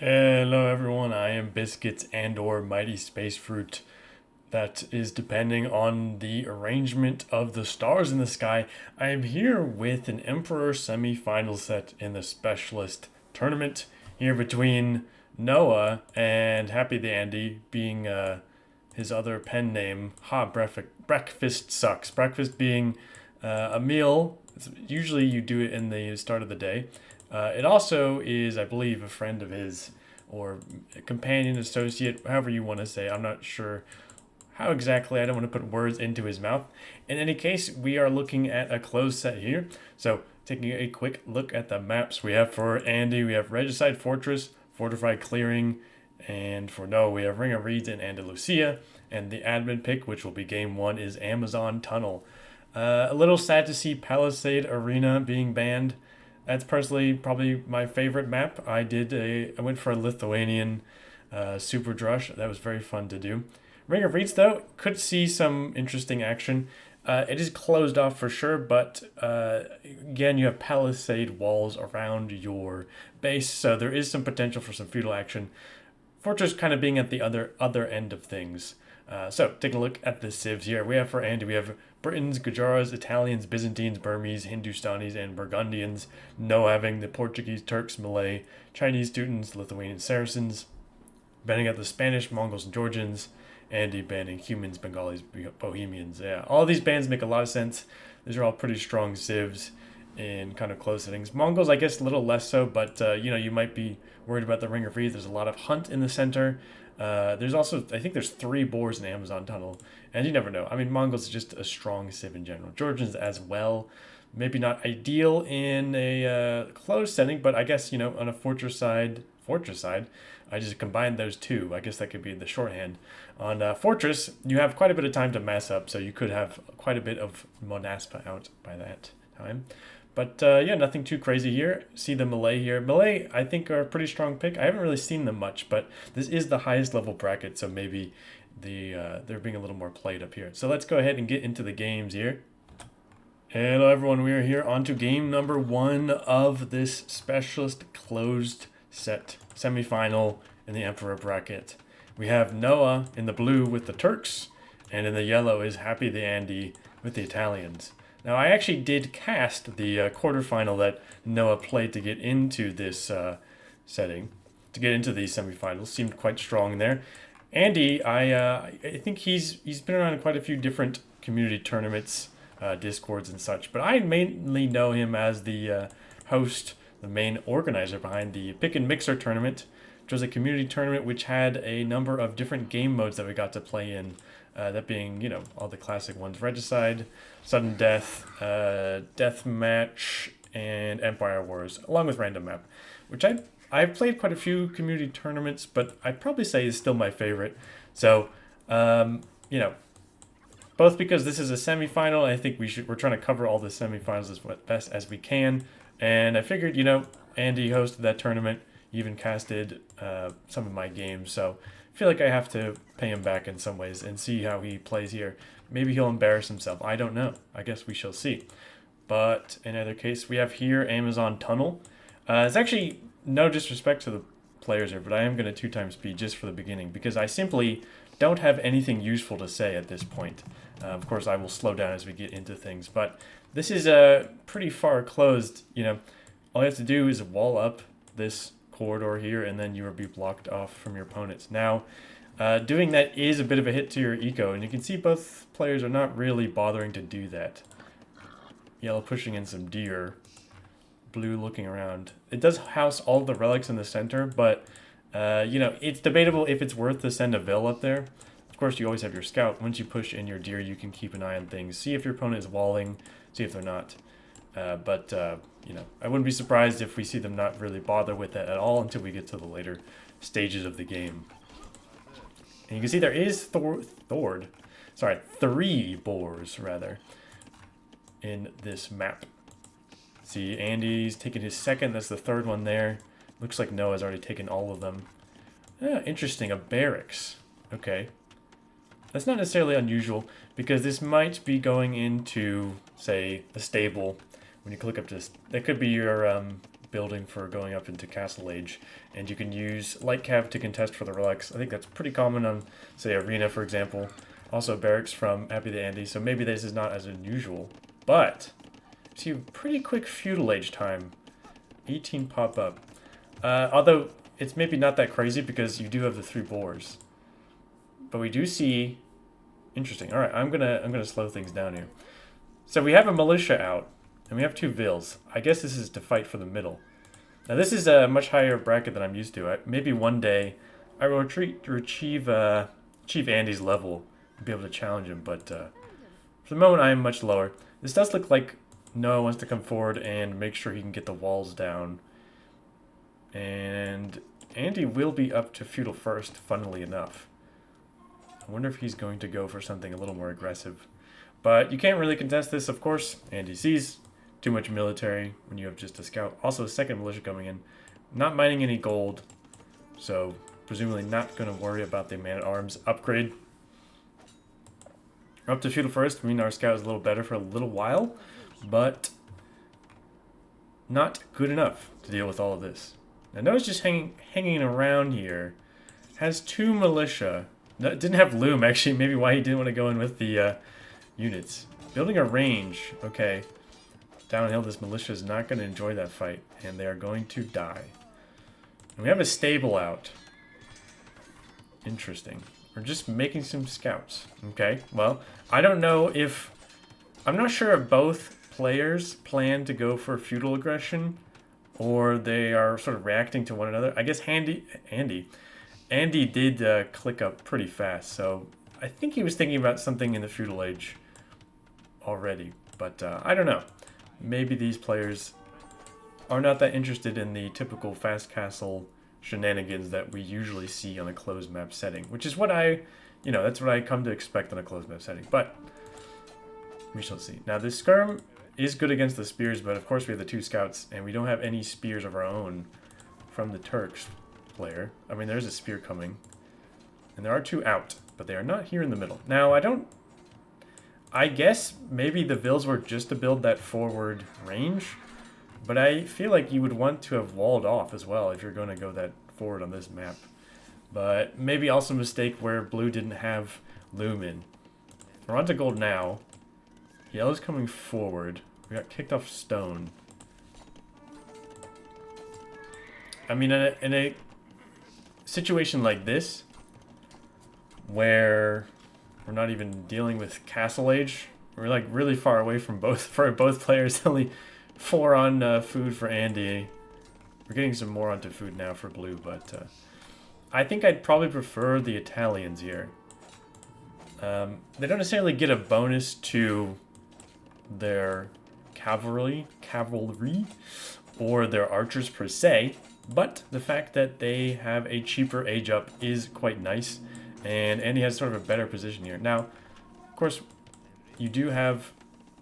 Hello everyone, I am Biscuits and or Mighty Space Fruit. That is depending on the arrangement of the stars in the sky. I am here with an Emperor semi-final set in the Specialist Tournament, here between Noah and Happytheandy being his other pen name. Breakfast sucks. Breakfast being a meal. Usually you do it in the start of the day. It also is, I believe, a friend of his or a companion, associate, however you want to say. I'm not sure how exactly. I don't want to put words into his mouth. In any case, we are looking at a closed set here. So, taking a quick look at the maps we have for Andy, we have Regicide Fortress, Fortified Clearing, and for Noah, we have Ring of Reeds and Andalusia. And the admin pick, which will be game one, is Amazon Tunnel. A little sad to see Palisade Arena being banned. That's personally probably my favorite map. I went for a Lithuanian Super Drush. That was very fun to do. Ring of Reeds though could see some interesting action. It is closed off for sure, but again you have palisade walls around your base, so there is some potential for some feudal action. Fortress kind of being at the other end of things. So taking a look at the civs here, we have for Andy, we have Britons, Gujaras, Italians, Byzantines, Burmese, Hindustanis, and Burgundians. No having the Portuguese, Turks, Malay, Chinese students, Lithuanian Saracens. Banning out the Spanish, Mongols, and Georgians. Andy banning humans, Bengalis, Bohemians. Yeah, all these bans make a lot of sense. These are all pretty strong civs in kind of close settings. Mongols, I guess, a little less so, but you might be worried about the Ring of Reeds. There's a lot of hunt in the center. There's also, I think there's 3 boars in the Amazon tunnel, and you never know. I mean, Mongols is just a strong civ in general. Georgians as well. Maybe not ideal in a closed setting, but I guess, on a fortress side, I just combined those two. I guess that could be the shorthand. On Fortress, you have quite a bit of time to mess up, so you could have quite a bit of Monaspa out by that time. But yeah, nothing too crazy here. See the Malay here. Malay, I think, are a pretty strong pick. I haven't really seen them much, but this is the highest level bracket, so maybe they're being a little more played up here. So let's go ahead and get into the games here. Hello everyone, we are here on to game number 1 of this Specialist closed set semi-final in the Emperor bracket. We have Noah in the blue with the Turks, and in the yellow is Happytheandy with the Italians. Now, I actually did cast the quarterfinal that Noah played to get into this setting, to get into these semifinals. Seemed quite strong there. Andy, I think he's been around quite a few different community tournaments, discords and such, but I mainly know him as the host, the main organizer behind the Pick and Mixer tournament, which was a community tournament which had a number of different game modes that we got to play in. That being, all the classic ones: Regicide, Sudden Death, Death Match, and Empire Wars, along with Random Map, which I've played quite a few community tournaments, but I'd probably say is still my favorite. So, both because this is a semifinal, I think we're trying to cover all the semifinals as best as we can. And I figured, Andy hosted that tournament, even casted some of my games, so I feel like I have to pay him back in some ways and see how he plays here. Maybe he'll embarrass himself. I don't know. I guess we shall see. But in either case, we have here Amazon Tunnel. It's actually no disrespect to the players here, but I am going to 2x speed just for the beginning because I simply don't have anything useful to say at this point. Of course, I will slow down as we get into things, but this is pretty far closed. All you have to do is wall up this corridor here, and then you will be blocked off from your opponents. Now, doing that is a bit of a hit to your eco, and you can see both players are not really bothering to do that. Yellow pushing in some deer, blue looking around. It does house all the relics in the center, but it's debatable if it's worth to send a Vil up there. Of course, you always have your scout. Once you push in your deer, you can keep an eye on things. See if your opponent is walling, see if they're not. But I wouldn't be surprised if we see them not really bother with that at all until we get to the later stages of the game. And you can see there is 3 boars, rather, in this map. See, Andy's taking his second. That's the 3rd one there. Looks like Noah's already taken all of them. Interesting, a barracks. Okay. That's not necessarily unusual, because this might be going into, say, a stable. When you click up this, that could be your building for going up into Castle Age, and you can use light cav to contest for the relics. I think that's pretty common on, say, Arena, for example. Also barracks from Happytheandy, so maybe this is not as unusual. But, see, pretty quick feudal age time. 18 pop up. Although, it's maybe not that crazy because you do have the 3 boars. But we do see... Interesting. Alright, I'm gonna slow things down here. So we have a militia out, and we have 2 vills. I guess this is to fight for the middle. Now this is a much higher bracket than I'm used to. Maybe one day I will achieve Andy's level and be able to challenge him, but for the moment I am much lower. This does look like Noah wants to come forward and make sure he can get the walls down. And Andy will be up to feudal first, funnily enough. I wonder if he's going to go for something a little more aggressive. But you can't really contest this, of course. Andy sees too much military when you have just a scout. Also, a second militia coming in. Not mining any gold, so presumably not going to worry about the man-at-arms upgrade. We're up to feudal first. I mean, our scout is a little better for a little while, but not good enough to deal with all of this. Now, Noah's just hanging around here. Has 2 militia. No, didn't have loom, actually. Maybe why he didn't want to go in with the units. Building a range. Okay. Downhill, this militia is not going to enjoy that fight, and they are going to die. And we have a stable out. Interesting. We're just making some scouts. Okay, well, I don't know if... I'm not sure if both players plan to go for feudal aggression, or they are sort of reacting to one another. I guess Andy did click up pretty fast, so I think he was thinking about something in the feudal age already, but I don't know. Maybe these players are not that interested in the typical fast castle shenanigans that we usually see on a closed map setting, which is what that's what I come to expect on a closed map setting, but we shall see. Now, this skirm is good against the spears, but of course we have the 2 scouts, and we don't have any spears of our own from the Turks player. I mean, there's a spear coming, and there are 2 out, but they are not here in the middle. Now, I guess maybe the vills were just to build that forward range, but I feel like you would want to have walled off as well if you're going to go that forward on this map. But maybe also a mistake where blue didn't have loom in. We're on to gold now. Yellow's coming forward. We got kicked off stone. I mean, in a situation like this, where we're not even dealing with Castle Age, we're like really far away from both players. Only 4 on food for Andy. We're getting some more onto food now for blue, but I think I'd probably prefer the Italians here. They don't necessarily get a bonus to their cavalry, or their archers per se, but the fact that they have a cheaper age up is quite nice, and Andy has sort of a better position here. Now, of course, you do have,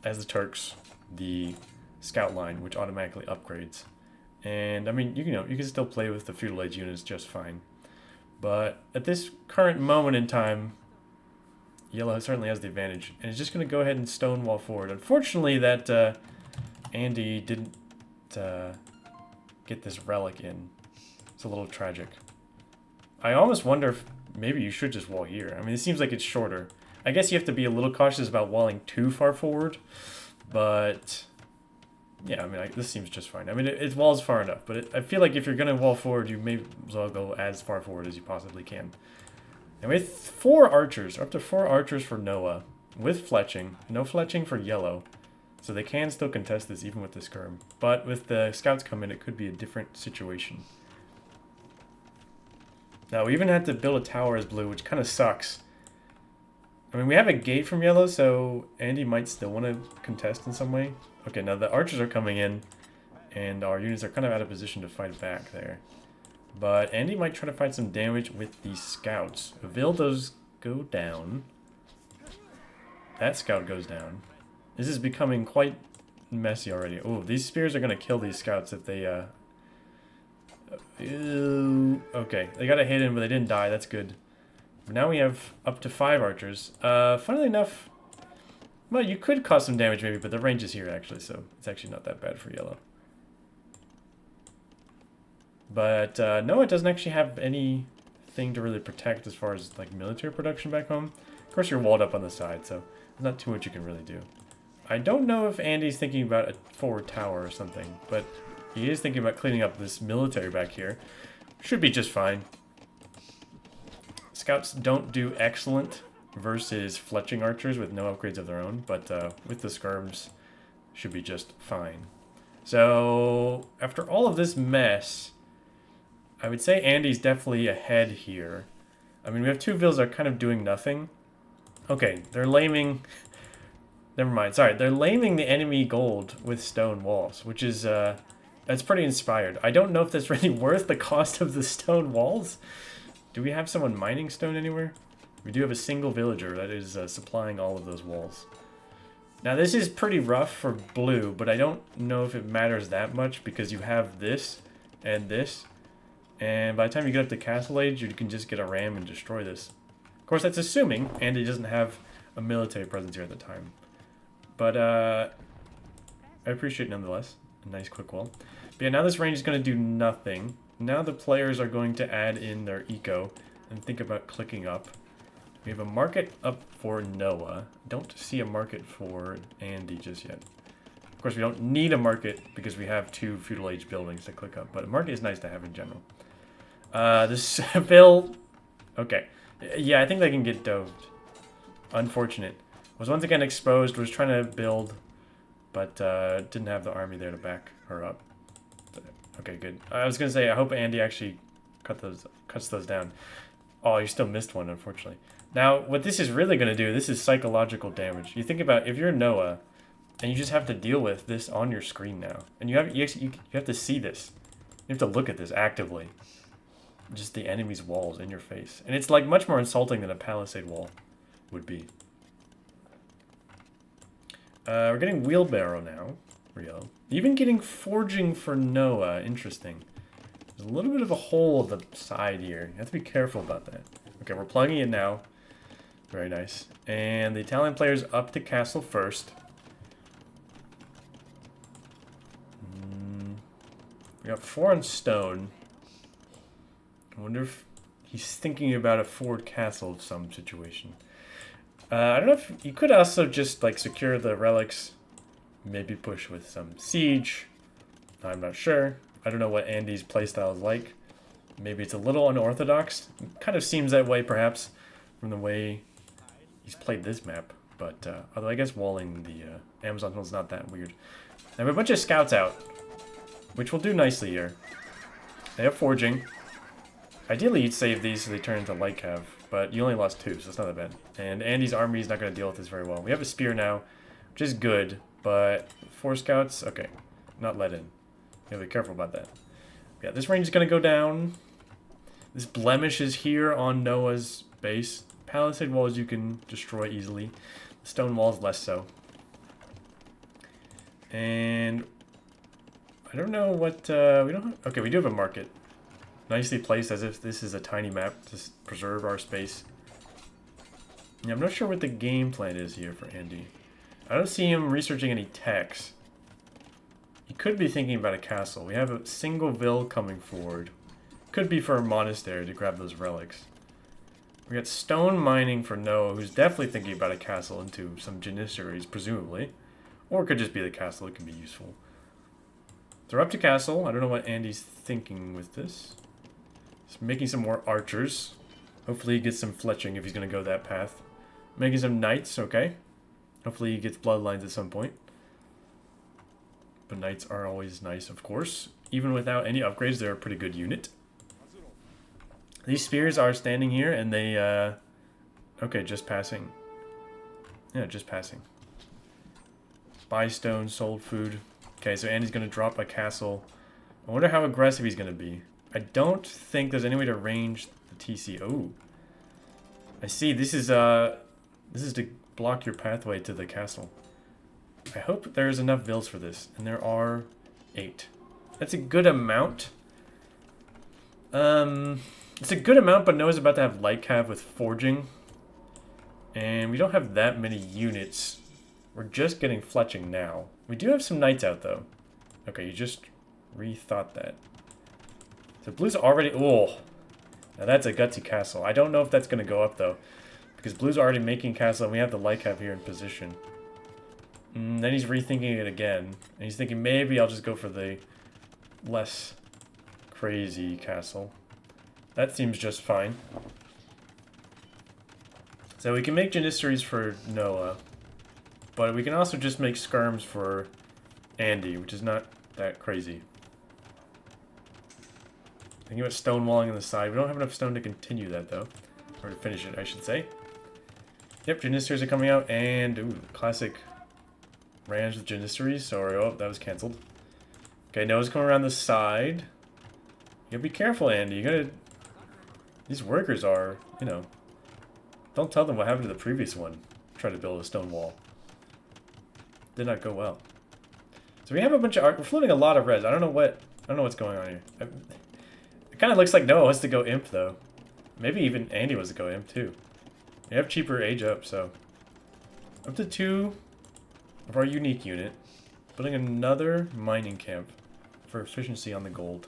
as the Turks, the scout line, which automatically upgrades. And I mean, you can still play with the feudal age units just fine. But at this current moment in time, Yellow certainly has the advantage, and is just going to go ahead and stonewall forward. Unfortunately, that Andy didn't get this relic in. It's a little tragic. I almost wonder if maybe you should just wall here. I mean, it seems like it's shorter. I guess you have to be a little cautious about walling too far forward, but yeah, I mean, this seems just fine. I mean, it walls far enough, but I feel like if you're going to wall forward, you may as well go as far forward as you possibly can. And with 4 archers, up to 4 archers for Noah, with fletching, no fletching for Yellow, so they can still contest this even with the skirm. But with the scouts come in, it could be a different situation. Now, we even had to build a tower as blue, which kind of sucks. I mean, we have a gate from Yellow, so Andy might still want to contest in some way. Okay, now the archers are coming in, and our units are kind of out of position to fight back there. But Andy might try to find some damage with the scouts. Vil does go down. That scout goes down. This is becoming quite messy already. Oh, these spears are going to kill these scouts if they... Okay, they got a hit in, but they didn't die. That's good. But now we have up to 5 archers. Funnily enough... Well, you could cause some damage maybe, but the range is here actually, so it's actually not that bad for Yellow. But no, it doesn't actually have anything to really protect as far as like military production back home. Of course, you're walled up on the side, so there's not too much you can really do. I don't know if Andy's thinking about a forward tower or something, but he is thinking about cleaning up this military back here. Should be just fine. Scouts don't do excellent versus fletching archers with no upgrades of their own, but with the skirms, should be just fine. So, after all of this mess, I would say Andy's definitely ahead here. I mean, we have two villas that are kind of doing nothing. Okay, they're laming... Never mind, sorry. They're laming the enemy gold with stone walls, which is, that's pretty inspired. I don't know if that's really worth the cost of the stone walls. Do we have someone mining stone anywhere? We do have a single villager that is supplying all of those walls. Now, this is pretty rough for blue, but I don't know if it matters that much because you have this and this. And by the time you get up to Castle Age, you can just get a ram and destroy this. Of course, that's assuming Andy doesn't have a military presence here at the time. But I appreciate nonetheless. A nice quick wall. But yeah, now this range is going to do nothing. Now the players are going to add in their eco and think about clicking up. We have a market up for Noah. Don't see a market for Andy just yet. Of course, we don't need a market because we have two feudal age buildings to click up. But a market is nice to have in general. This bill... Okay. Yeah, I think they can get doved. Unfortunate. Was once again exposed, was trying to build, but didn't have the army there to back her up. Okay, good. I was going to say, I hope Andy actually cuts those down. Oh, you still missed one, unfortunately. Now, what this is really going to do, this is psychological damage. You think about if you're Noah, and you just have to deal with this on your screen now. And you have to see this. You have to look at this actively. Just the enemy's walls in your face. And it's like much more insulting than a palisade wall would be. We're getting wheelbarrow now. Rio. Even getting forging for Noah. Interesting. There's a little bit of a hole at the side here. You have to be careful about that. Okay, we're plugging it now. Very nice. And the Italian player's up to castle first. We got 4 on stone. I wonder if he's thinking about a forward castle of some situation. I don't know if you could also just like secure the relics, maybe push with some siege. I'm not sure. I don't know what Andy's playstyle is like. Maybe it's a little unorthodox. It kind of seems that way perhaps from the way he's played this map. But although I guess walling the Amazon hill is not that weird. I have a bunch of scouts out, which will do nicely here. They have forging. Ideally you'd save these so they turn into light cav. But you only lost 2, so it's not that bad. And Andy's army is not going to deal with this very well. We have a spear now, which is good, but 4 scouts, okay, not let in. You gotta be careful about that. Yeah, this range is going to go down. This blemish is here on Noah's base. Palisade walls you can destroy easily. The stone walls less so. And I don't know what, we don't have, okay, we do have a market. Nicely placed as if this is a tiny map to preserve our space. Yeah, I'm not sure what the game plan is here for Andy. I don't see him researching any techs. He could be thinking about a castle. We have a single vill coming forward. Could be for a monastery to grab those relics. We got stone mining for Noah, who's definitely thinking about a castle into some janissaries, presumably. Or it could just be the castle. It can be useful. So we're up to castle. I don't know what Andy's thinking with this. He's making some more archers. Hopefully he gets some fletching if he's going to go that path. Making some knights, okay. Hopefully he gets bloodlines at some point. But knights are always nice, of course. Even without any upgrades, they're a pretty good unit. These spears are standing here, and they, okay, just passing. Yeah, just passing. Buy stone, sold food. Okay, so Andy's going to drop a castle. I wonder how aggressive he's going to be. I don't think there's any way to range the TC. Oh. I see. This is to block your pathway to the castle. I hope there's enough vills for this. And there are 8. That's a good amount. It's a good amount, but Noah's about to have light cav with forging. And we don't have that many units. We're just getting fletching now. We do have some knights out, though. Okay, you just rethought that. The blues already... Oh, now that's a gutsy castle. I don't know if that's going to go up, though. Because blue's already making castle, and we have the light cap here in position. Then he's rethinking it again. And he's thinking, maybe I'll just go for the less crazy castle. That seems just fine. So we can make Janissaries for Noah. But we can also just make skirms for Andy, which is not that crazy. Thinking about stonewalling on the side. We don't have enough stone to continue that, though. Or to finish it, I should say. Yep, Janissaries are coming out, and... Ooh, classic Rams with Janissaries. Sorry, oh, that was cancelled. Okay, Noah's coming around the side. You gotta be careful, Andy. You gotta... These workers are, you know... Don't tell them what happened to the previous one. Try to build a stone wall. Did not go well. So we have a bunch of art. We're floating a lot of res. I don't know what's going on here. It kind of looks like Noah wants to go imp, though. Maybe even Andy wants to go imp, too. We have cheaper age up, so... Up to 2 of our unique unit. Building another mining camp for efficiency on the gold.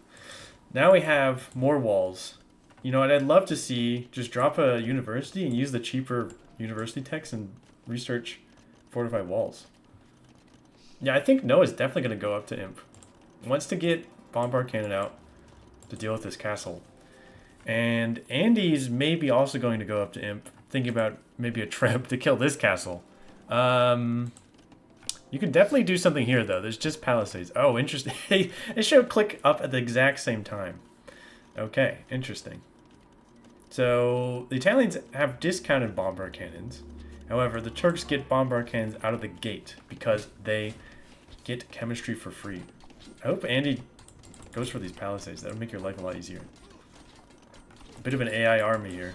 Now we have more walls. You know what I'd love to see? Just drop a university and use the cheaper university techs and research fortified walls. Yeah, I think Noah's definitely going to go up to imp. Wants to get bombard cannon out to deal with this castle. And Andy's maybe also going to go up to imp, thinking about maybe a trap to kill this castle. You can definitely do something here, though. There's just palisades. Oh, interesting. It should click up at the exact same time. Okay, interesting. So, the Italians have discounted bombard cannons. However, the Turks get bombard cannons out of the gate because they get chemistry for free. I hope Andy goes for these palisades. That would make your life a lot easier. A bit of an AI army here.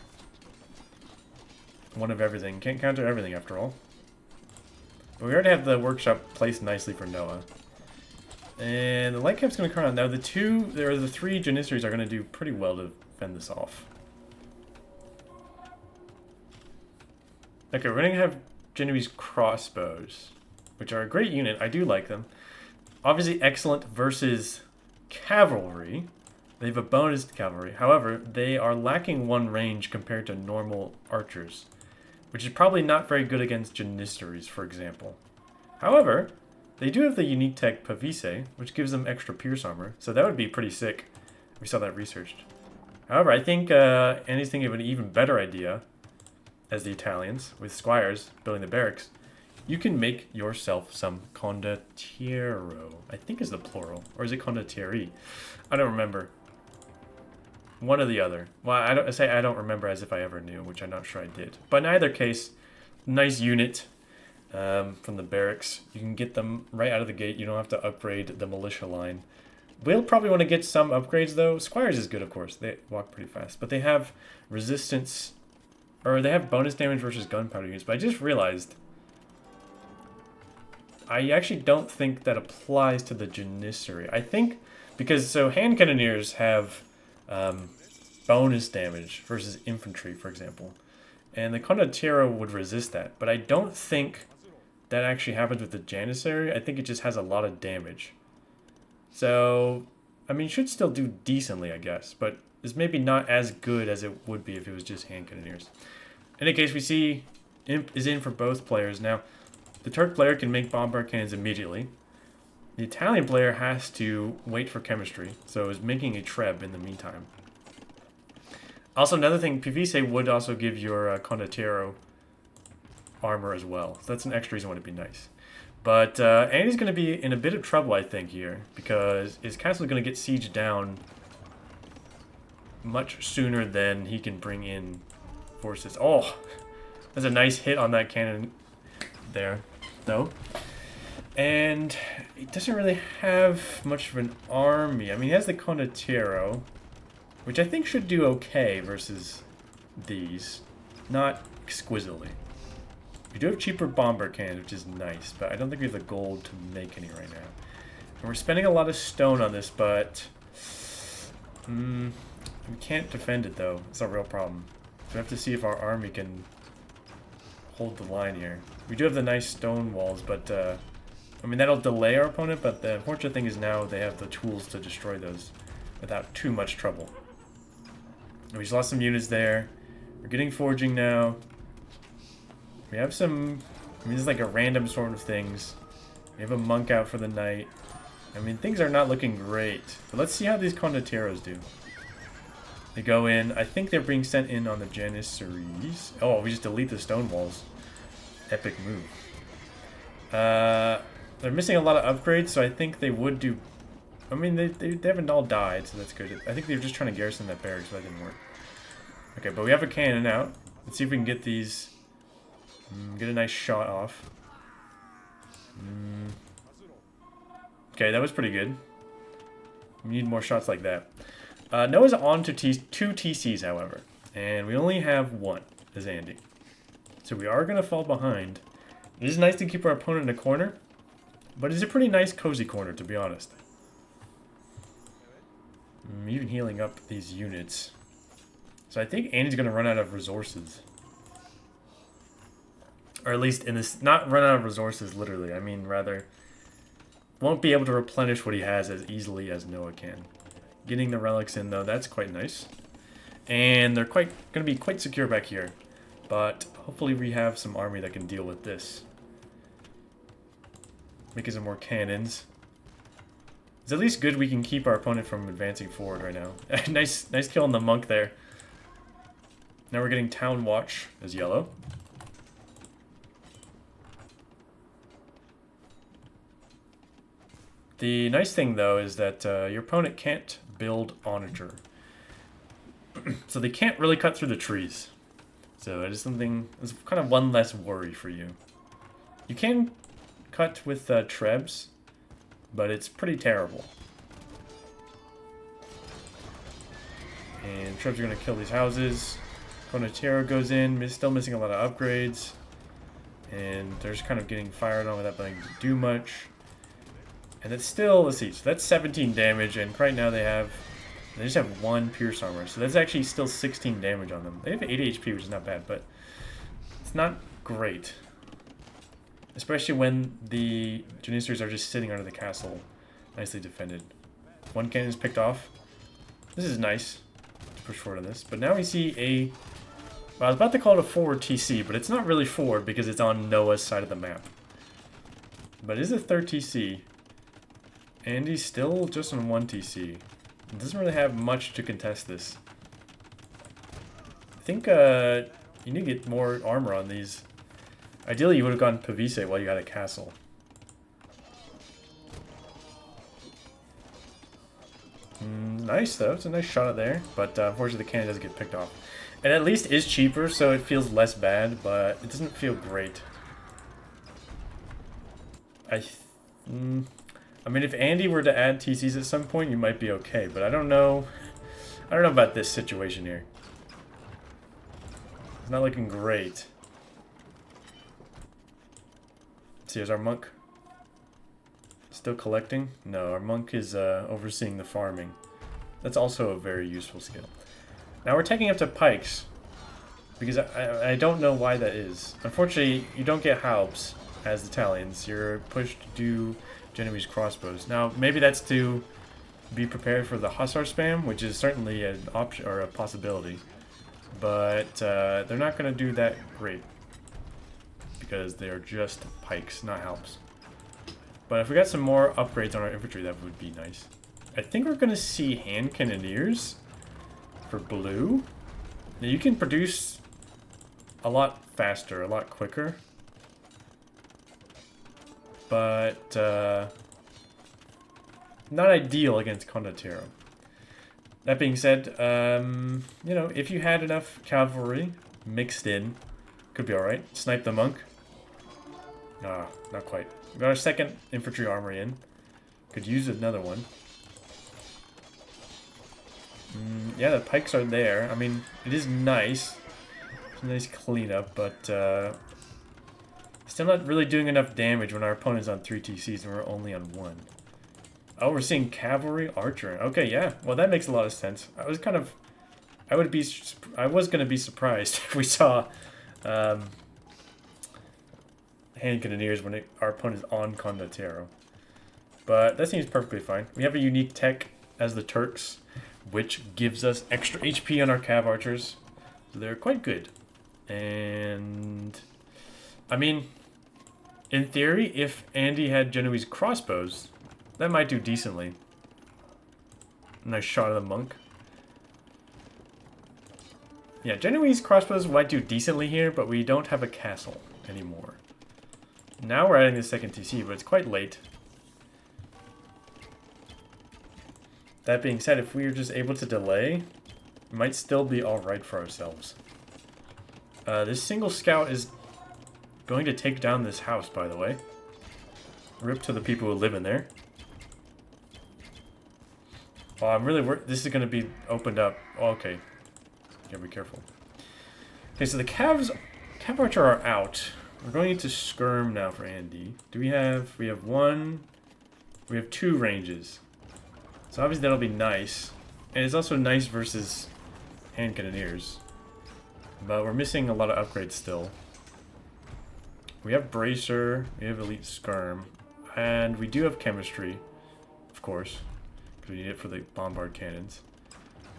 One of everything. Can't counter everything, after all. But we already have the workshop placed nicely for Noah. And the light cap's going to come around. Now, the 3 Janissaries are going to do pretty well to fend this off. Okay, we're going to have Genoese crossbows, which are a great unit. I do like them. Obviously excellent versus cavalry. They have a bonus to cavalry. However, they are lacking 1 range compared to normal archers, which is probably not very good against Janissaries, for example. However, they do have the unique tech Pavise, which gives them extra pierce armor, so that would be pretty sick. We saw that researched. However, I think Andy's thinking of an even better idea as the Italians, with squires building the barracks. You can make yourself some condottiero. I think is the plural. Or is it condottieri? I don't remember. One or the other. Well, I don't remember as if I ever knew, which I'm not sure I did. But in either case, nice unit from the barracks. You can get them right out of the gate. You don't have to upgrade the militia line. We'll probably want to get some upgrades, though. Squires is good, of course. They walk pretty fast. But they have resistance, or they have bonus damage versus gunpowder units. But I just realized I actually don't think that applies to the Janissary. I think because, so hand cannoneers have bonus damage versus infantry, for example. And the Condottiero would resist that. But I don't think that actually happens with the Janissary. I think it just has a lot of damage. So, I mean, should still do decently, I guess. But it's maybe not as good as it would be if it was just hand cannoneers. In any case, we see Imp is in for both players. Now, the Turk player can make bombard cannons immediately. The Italian player has to wait for chemistry, so is making a treb in the meantime. Also, another thing, Pavise would also give your Condottiero armor as well. So that's an extra reason why it'd be nice. But Andy's going to be in a bit of trouble, I think, here, because his castle is going to get sieged down much sooner than he can bring in forces. Oh, that's a nice hit on that cannon there, though. And he doesn't really have much of an army. I mean, he has the Condottiero, which I think should do okay versus these. Not exquisitely. We do have cheaper bomber cannons, which is nice, but I don't think we have the gold to make any right now. And we're spending a lot of stone on this, but we can't defend it, though. It's a real problem. So we have to see if our army can hold the line here. We do have the nice stone walls, but I mean, that'll delay our opponent, but the unfortunate thing is now they have the tools to destroy those. without too much trouble. And we just lost some units there. We're getting forging now. We have some... I mean, this is like a random sort of things. We have a monk out for the night. I mean, things are not looking great. But let's see how these Condotieros do. They go in. I think they're being sent in on the Janissaries. Oh, we just delete the stone walls. Epic move. They're missing a lot of upgrades, so I think they would do... I mean, they haven't all died, so that's good. I think they were just trying to garrison that barracks, but that didn't work. Okay, but we have a cannon out. Let's see if we can get these... get a nice shot off. Okay, that was pretty good. We need more shots like that. Noah's on to two TCs, however. And we only have one, as Andy. So we are going to fall behind. It is nice to keep our opponent in a corner. But it's a pretty nice, cozy corner, to be honest. Even healing up these units. So I think Andy's going to run out of resources. Or at least in this... Not run out of resources, literally. I mean, rather... Won't be able to replenish what he has as easily as Noah can. Getting the relics in, though, that's quite nice. And they're going to be quite secure back here. But hopefully we have some army that can deal with this. Making some more cannons. It's at least good we can keep our opponent from advancing forward right now. nice kill on the monk there. Now we're getting Town Watch as yellow. The nice thing, though, is that your opponent can't build Onager. So they can't really cut through the trees. So it is something, it's kind of one less worry for you. You can cut with Trebs, but it's pretty terrible. And Trebs are going to kill these houses. Condottiero goes in, still missing a lot of upgrades. And they're just kind of getting fired on without being able to do much. And it's still, let's see, so that's 17 damage, and right now they just have 1 pierce armor, so that's actually still 16 damage on them. They have 80 HP, which is not bad, but it's not great. Especially when the Janissaries are just sitting under the castle, nicely defended. 1 cannon is picked off. This is nice to push forward on this, but now we see a... Well, I was about to call it a forward TC, but it's not really forward because it's on Noah's side of the map. But it is a 3rd TC. And he's still just on 1 TC. He doesn't really have much to contest this. I think you need to get more armor on these. Ideally, you would have gone Pavise while you had a castle. Nice, though. It's a nice shot there. But unfortunately, the cannon does get picked off. It at least is cheaper, so it feels less bad, but it doesn't feel great. I mean, if Andy were to add TCs at some point, you might be okay, but I don't know. I don't know about this situation here. It's not looking great. Let's see, is our monk still collecting? No, our monk is overseeing the farming. That's also a very useful skill. Now we're taking up to pikes, because I don't know why that is. Unfortunately, you don't get Haubs as Italians. You're pushed to do Genoese crossbows. Now, maybe that's to be prepared for the Hussar spam, which is certainly an option or a possibility. But they're not going to do that great because they're just pikes, not helps. But if we got some more upgrades on our infantry, that would be nice. I think we're going to see hand cannoneers for blue. Now, you can produce a lot faster, a lot quicker. But not ideal against Condottiero. That being said, you know, if you had enough cavalry mixed in, could be alright. Snipe the monk. Nah, not quite. We got our 2nd infantry armory in. Could use another one. Yeah, the pikes are there. I mean, it is nice. It's a nice cleanup, but still not really doing enough damage when our opponent's on 3 TCs and we're only on 1. Oh, we're seeing cavalry archer. Okay, yeah. Well, that makes a lot of sense. I was going to be surprised if we saw hand cannoneers when our opponent is on Condottiero. But that seems perfectly fine. We have a unique tech as the Turks, which gives us extra HP on our Cav Archers. So they're quite good. And I mean, in theory, if Andy had Genoese crossbows, that might do decently. Nice shot of the monk. Yeah, Genoese crossbows might do decently here, but we don't have a castle anymore. Now we're adding the second TC, but it's quite late. That being said, if we are just able to delay, it might still be alright for ourselves. This single scout is going to take down this house, by the way. Rip to the people who live in there. Oh, I'm really worried. This is going to be opened up. Oh, okay. Gotta be careful. Okay, so the Cav Archer are out. We're going into skirm now for Andy. Do we have... We have one... We have two ranges. So obviously that'll be nice. And it's also nice versus hand cannoneers. But we're missing a lot of upgrades still. We have Bracer, we have Elite Skirm, and we do have Chemistry, of course, because we need it for the Bombard Cannons.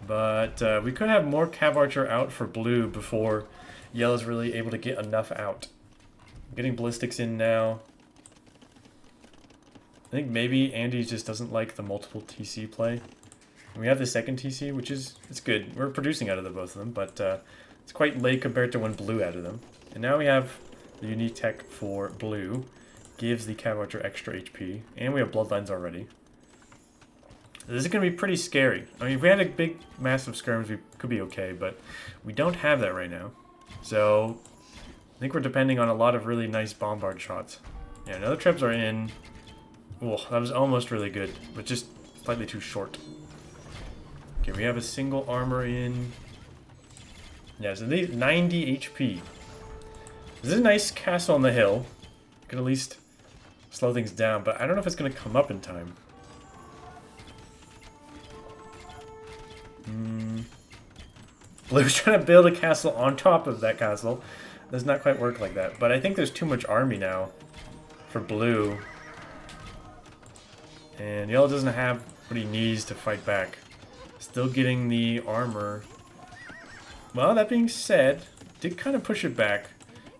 But we could have more Cav Archer out for blue before yellow's really able to get enough out. Getting ballistics in now. I think maybe Andy just doesn't like the multiple TC play. And we have the second TC, which is it's good. We're producing out of the both of them, but it's quite late compared to when blue added them. And now we have the unique tech for blue. Gives the Cav Archer extra HP. And we have bloodlines already. This is going to be pretty scary. I mean, if we had a big, massive skirms, we could be okay, but we don't have that right now. So, I think we're depending on a lot of really nice bombard shots. Yeah, another trebs are in. Oh, that was almost really good, but just slightly too short. Okay, we have a single armor in. Yeah, so these 90 HP. This is a nice castle on the hill. Can at least slow things down, but I don't know if it's going to come up in time. Blue's trying to build a castle on top of that castle. Does not quite work like that. But I think there's too much army now for blue. And yellow doesn't have what he needs to fight back. Still getting the armor. Well, that being said, did kind of push it back.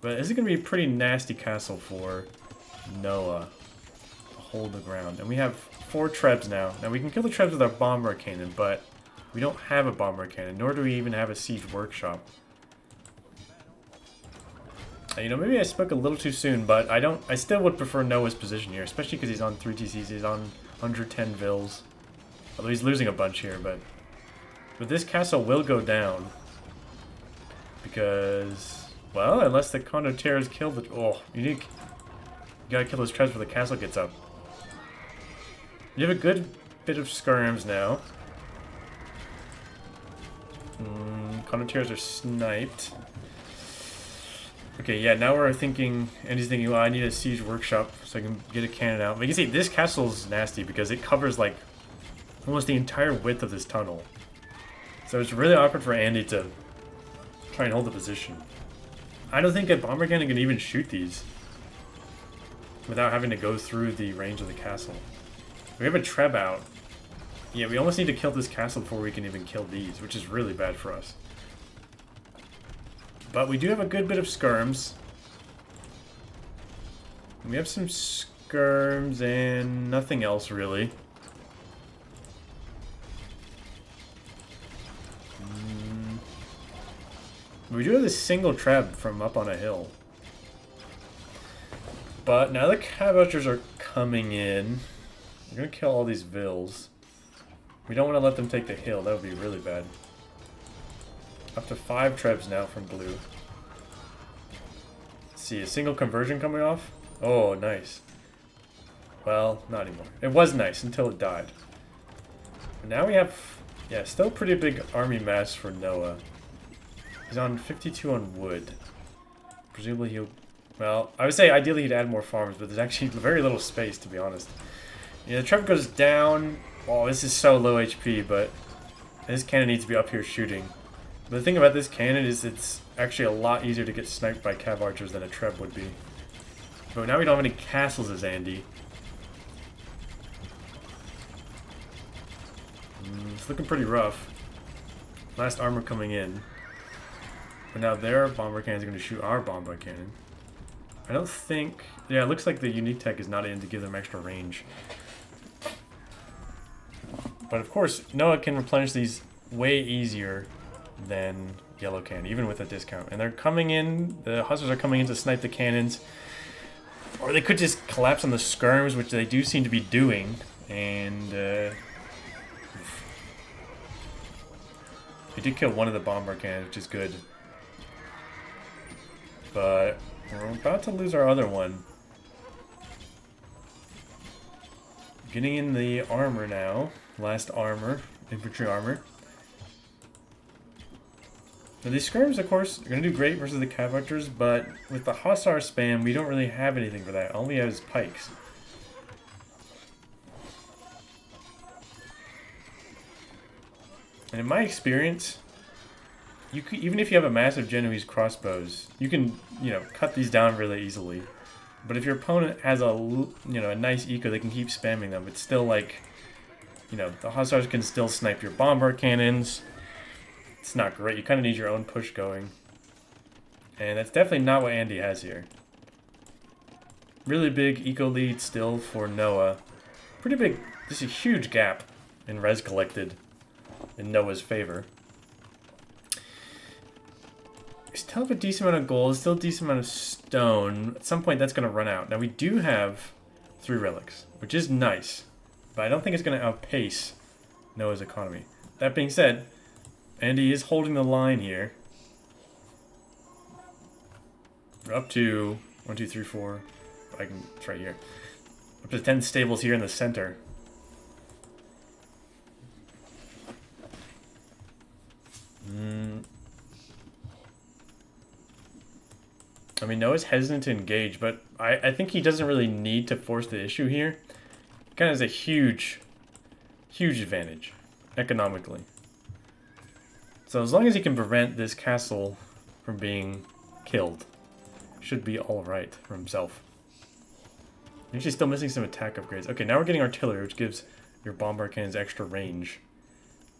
But this is going to be a pretty nasty castle for Noah to hold the ground. And we have 4 trebs now. Now we can kill the trebs with our bomber cannon, but we don't have a bomber cannon, nor do we even have a siege workshop. You know, maybe I spoke a little too soon, but I still would prefer Noah's position here, especially because he's on 3 TCs, he's on 110 vills. Although he's losing a bunch here, but this castle will go down. Because, well, unless the condottières kill the... Oh, unique. You gotta kill those trebs before the castle gets up. You have a good bit of skirms now. Condottières are sniped. Okay, yeah, now we're thinking, and he's thinking, well, I need a siege workshop so I can get a cannon out. But you can see, this castle's nasty because it covers, like, almost the entire width of this tunnel. So it's really awkward for Andy to try and hold the position. I don't think a bomber cannon can even shoot these without having to go through the range of the castle. We have a treb out. Yeah, we almost need to kill this castle before we can even kill these, which is really bad for us. But we do have a good bit of skirms. We have some skirms and nothing else really. We do have this single treb from up on a hill. But now the Cav Archers are coming in. We're going to kill all these vills. We don't want to let them take the hill. That would be really bad. Up to 5 trebs now from blue. Let's see, a single conversion coming off? Oh, nice. Well, not anymore. It was nice until it died. But now we have, yeah, still pretty big army mass for Noah. He's on 52 on wood. Presumably he'll... Well, I would say ideally he'd add more farms, but there's actually very little space, to be honest. Yeah, the treb goes down. Oh, this is so low HP, but this cannon needs to be up here shooting. But the thing about this cannon is it's actually a lot easier to get sniped by Cav Archers than a treb would be. But now we don't have any castles as Andy. It's looking pretty rough. Last armor coming in. But now their bomber cannons are going to shoot our bomber cannon. I don't think... Yeah, it looks like the unique tech is not in to give them extra range. But of course, Noah can replenish these way easier than yellow can, even with a discount. And they're coming in, the hussars are coming in to snipe the cannons. Or they could just collapse on the skirms, which they do seem to be doing. And they did kill one of the bomber cannons, which is good. But we're about to lose our other one. Getting in the armor now. Last armor. Infantry armor. Now these skirms, of course, are going to do great versus the cav archers, but with the hussar spam, we don't really have anything for that. All we have is pikes. And in my experience, you could, even if you have a massive Genoese crossbows, you can, cut these down really easily. But if your opponent has a, a nice eco, they can keep spamming them. It's still like, the hussars can still snipe your bomber cannons. It's not great. You kind of need your own push going. And that's definitely not what Andy has here. Really big eco lead still for Noah. Pretty big, just a huge gap in res collected in Noah's favor. We still have a decent amount of gold, still a decent amount of stone. At some point that's going to run out. Now we do have 3 relics, which is nice. But I don't think it's going to outpace Noah's economy. That being said, Andy is holding the line here. We're up to 1, 2, 3, 4. It's right here. Up to 10 stables here in the center. I mean, Noah's hesitant to engage, but I think he doesn't really need to force the issue here. He kind of has a huge advantage economically. So as long as he can prevent this castle from being killed, should be alright for himself. Actually still missing some attack upgrades. Okay, now we're getting artillery, which gives your bomber cannons extra range.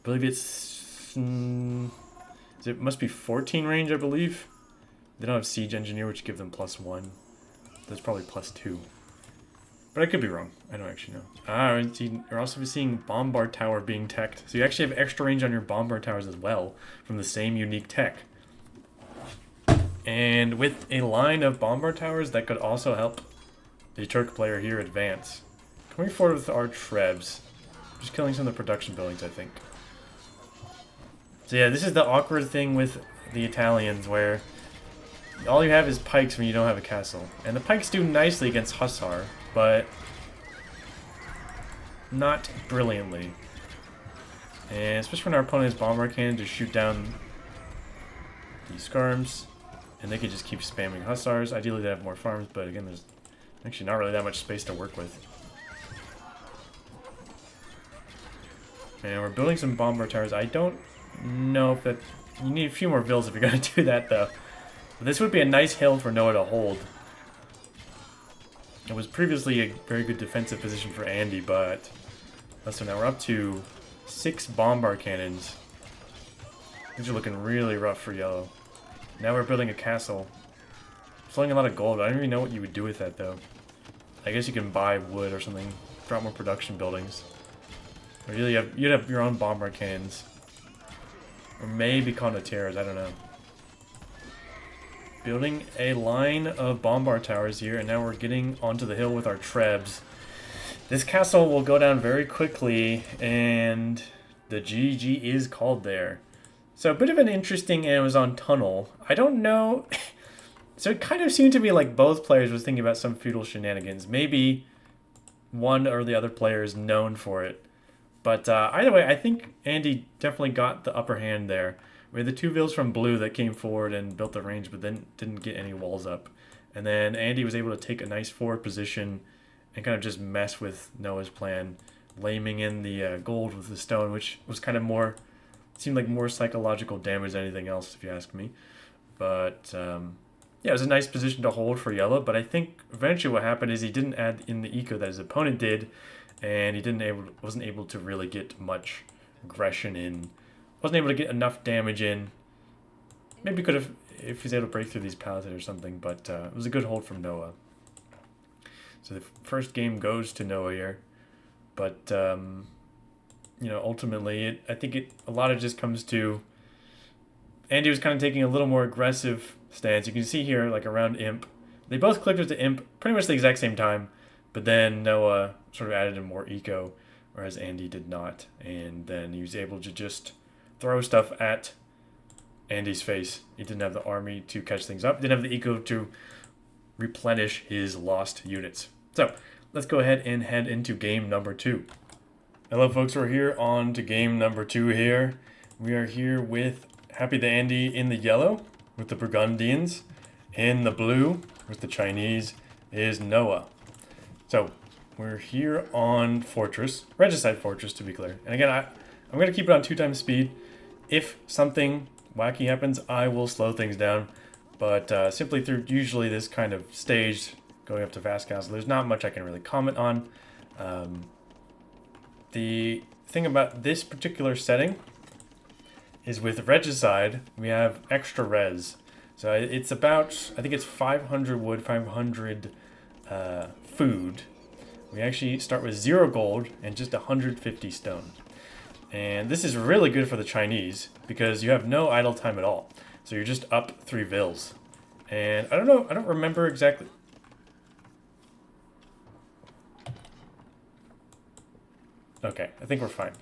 I believe it's... it must be 14 range, I believe. They don't have siege engineer, which give them +1. That's probably +2. But I could be wrong. I don't actually know. You're also seeing bombard tower being teched. So you actually have extra range on your bombard towers as well from the same unique tech. And with a line of bombard towers, that could also help the Turk player here advance. Coming forward with our Trebs. Just killing some of the production buildings, I think. So yeah, this is the awkward thing with the Italians, where all you have is pikes when you don't have a castle. And the pikes do nicely against Hussar, but not brilliantly. And especially when our opponent has bomber cannon to shoot down these skirms. And they can just keep spamming Hussars. Ideally they have more farms, but again, there's actually not really that much space to work with. And we're building some bomber towers. I don't know if that... You need a few more vills if you're going to do that, though. But this would be a nice hill for Noah to hold. It was previously a very good defensive position for Andy, but... So now we're up to 6 bombard cannons. These are looking really rough for yellow. Now we're building a castle. Selling a lot of gold. I don't even know what you would do with that, though. I guess you can buy wood or something. Drop more production buildings. Or you'd have your own bombard cannons. Or maybe condottières, I don't know. Building a line of bombard towers here, and now we're getting onto the hill with our Trebs. This castle will go down very quickly, and the GG is called there. So a bit of an interesting Amazon tunnel. I don't know. So it kind of seemed to me like both players was thinking about some feudal shenanigans. Maybe one or the other player is known for it. But either way, I think Andy definitely got the upper hand there. We had the 2 vills from blue that came forward and built the range, but then didn't get any walls up. And then Andy was able to take a nice forward position and kind of just mess with Noah's plan, laming in the gold with the stone, which was kind of more... Seemed like more psychological damage than anything else, if you ask me. But, yeah, it was a nice position to hold for yellow, but I think eventually what happened is he didn't add in the eco that his opponent did, and he wasn't able to really get much aggression in. Wasn't able to get enough damage in. Maybe could have, if he's able to break through these palisades or something, but it was a good hold from Noah. So the first game goes to Noah here. But, you know, ultimately, I think a lot of it just comes to Andy was kind of taking a little more aggressive stance. You can see here, like around Imp. They both clicked with the Imp pretty much the exact same time, but then Noah sort of added in more eco, whereas Andy did not. And then he was able to just throw stuff at Andy's face. He didn't have the army to catch things up. Didn't have the eco to replenish his lost units. So let's go ahead and head into game number 2. Hello folks, we're here on to game number 2 here. We are here with Happytheandy in the yellow with the Burgundians. In the blue with the Chinese is Noah. So we're here on Fortress, Regicide Fortress to be clear. And again, I'm going to keep it on 2 times speed. If something wacky happens, I will slow things down. But simply through usually this kind of stage going up to Fast Castle, there's not much I can really comment on. The thing about this particular setting is with Regicide, we have extra res. So it's about, I think it's 500 wood, 500 food. We actually start with 0 gold and just 150 stone. And this is really good for the Chinese because you have no idle time at all. So you're just up 3 vills. And I don't know, I don't remember exactly. Okay, I think we're fine.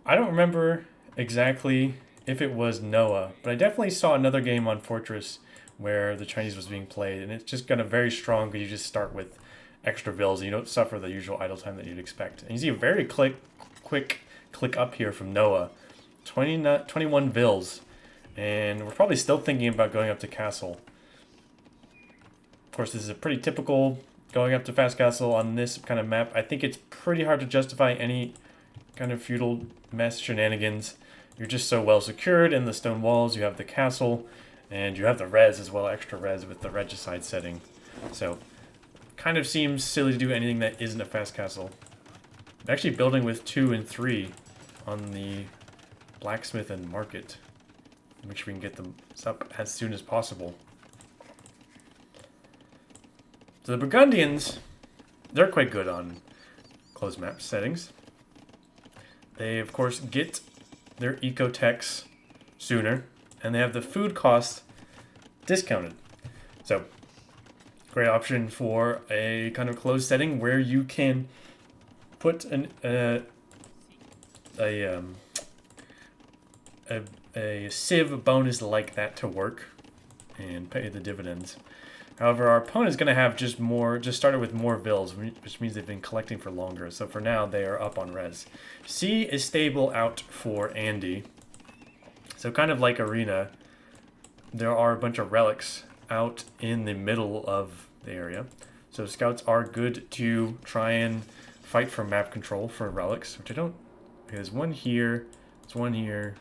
I don't remember exactly if it was Noah, but I definitely saw another game on Fortress where the Chinese was being played, and it's just kind of very strong because you just start with extra vills and you don't suffer the usual idle time that you'd expect. And you see a very quick click up here from Noah. 21 vills, and we're probably still thinking about going up to Castle. Of course, this is a pretty typical going up to Fast Castle on this kind of map. I think it's pretty hard to justify any kind of feudal mess shenanigans. You're just so well secured in the stone walls. You have the castle, and you have the res as well, extra res with the regicide setting. So, kind of seems silly to do anything that isn't a Fast Castle. I'm actually building with 2 and 3 on the blacksmith and market. Make sure we can get them up as soon as possible. So the Burgundians, they're quite good on closed map settings. They, of course, get their ecotechs sooner, and they have the food cost discounted. So, great option for a kind of closed setting where you can put a civ bonus like that to work and pay the dividends. However, our opponent is going to have just started with more vills, which means they've been collecting for longer. So for now, they are up on res. C is stable out for Andy. So kind of like Arena, there are a bunch of relics out in the middle of the area. So scouts are good to try and fight for map control for relics, which I don't... Okay, there's one here, there's one here,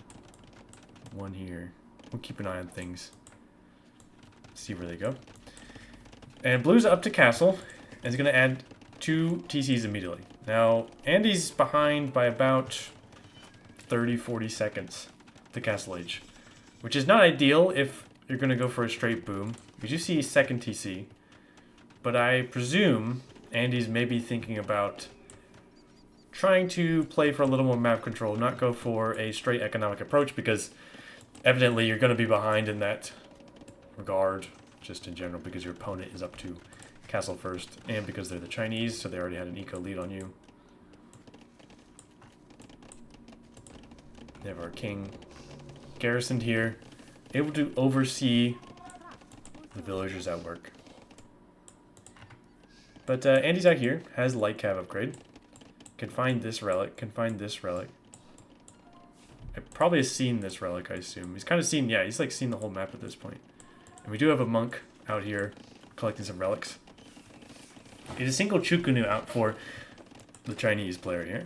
one here. We'll keep an eye on things. See where they go. And blue's up to castle, and is going to add 2 TCs immediately. Now, Andy's behind by about 30-40 seconds to castle age, which is not ideal if you're going to go for a straight boom. We do see second TC, but I presume Andy's maybe thinking about trying to play for a little more map control, not go for a straight economic approach, because evidently you're going to be behind in that regard. Just in general, because your opponent is up to castle first, and because they're the Chinese, so they already had an eco lead on you. They have our king garrisoned here, able to oversee the villagers at work. But Andy's out here, has light cav upgrade, can find this relic, can find this relic. I probably has seen this relic, I assume. He's kind of seen, yeah, he's like seen the whole map at this point. And we do have a monk out here collecting some relics. It is a single Chukunu out for the Chinese player here.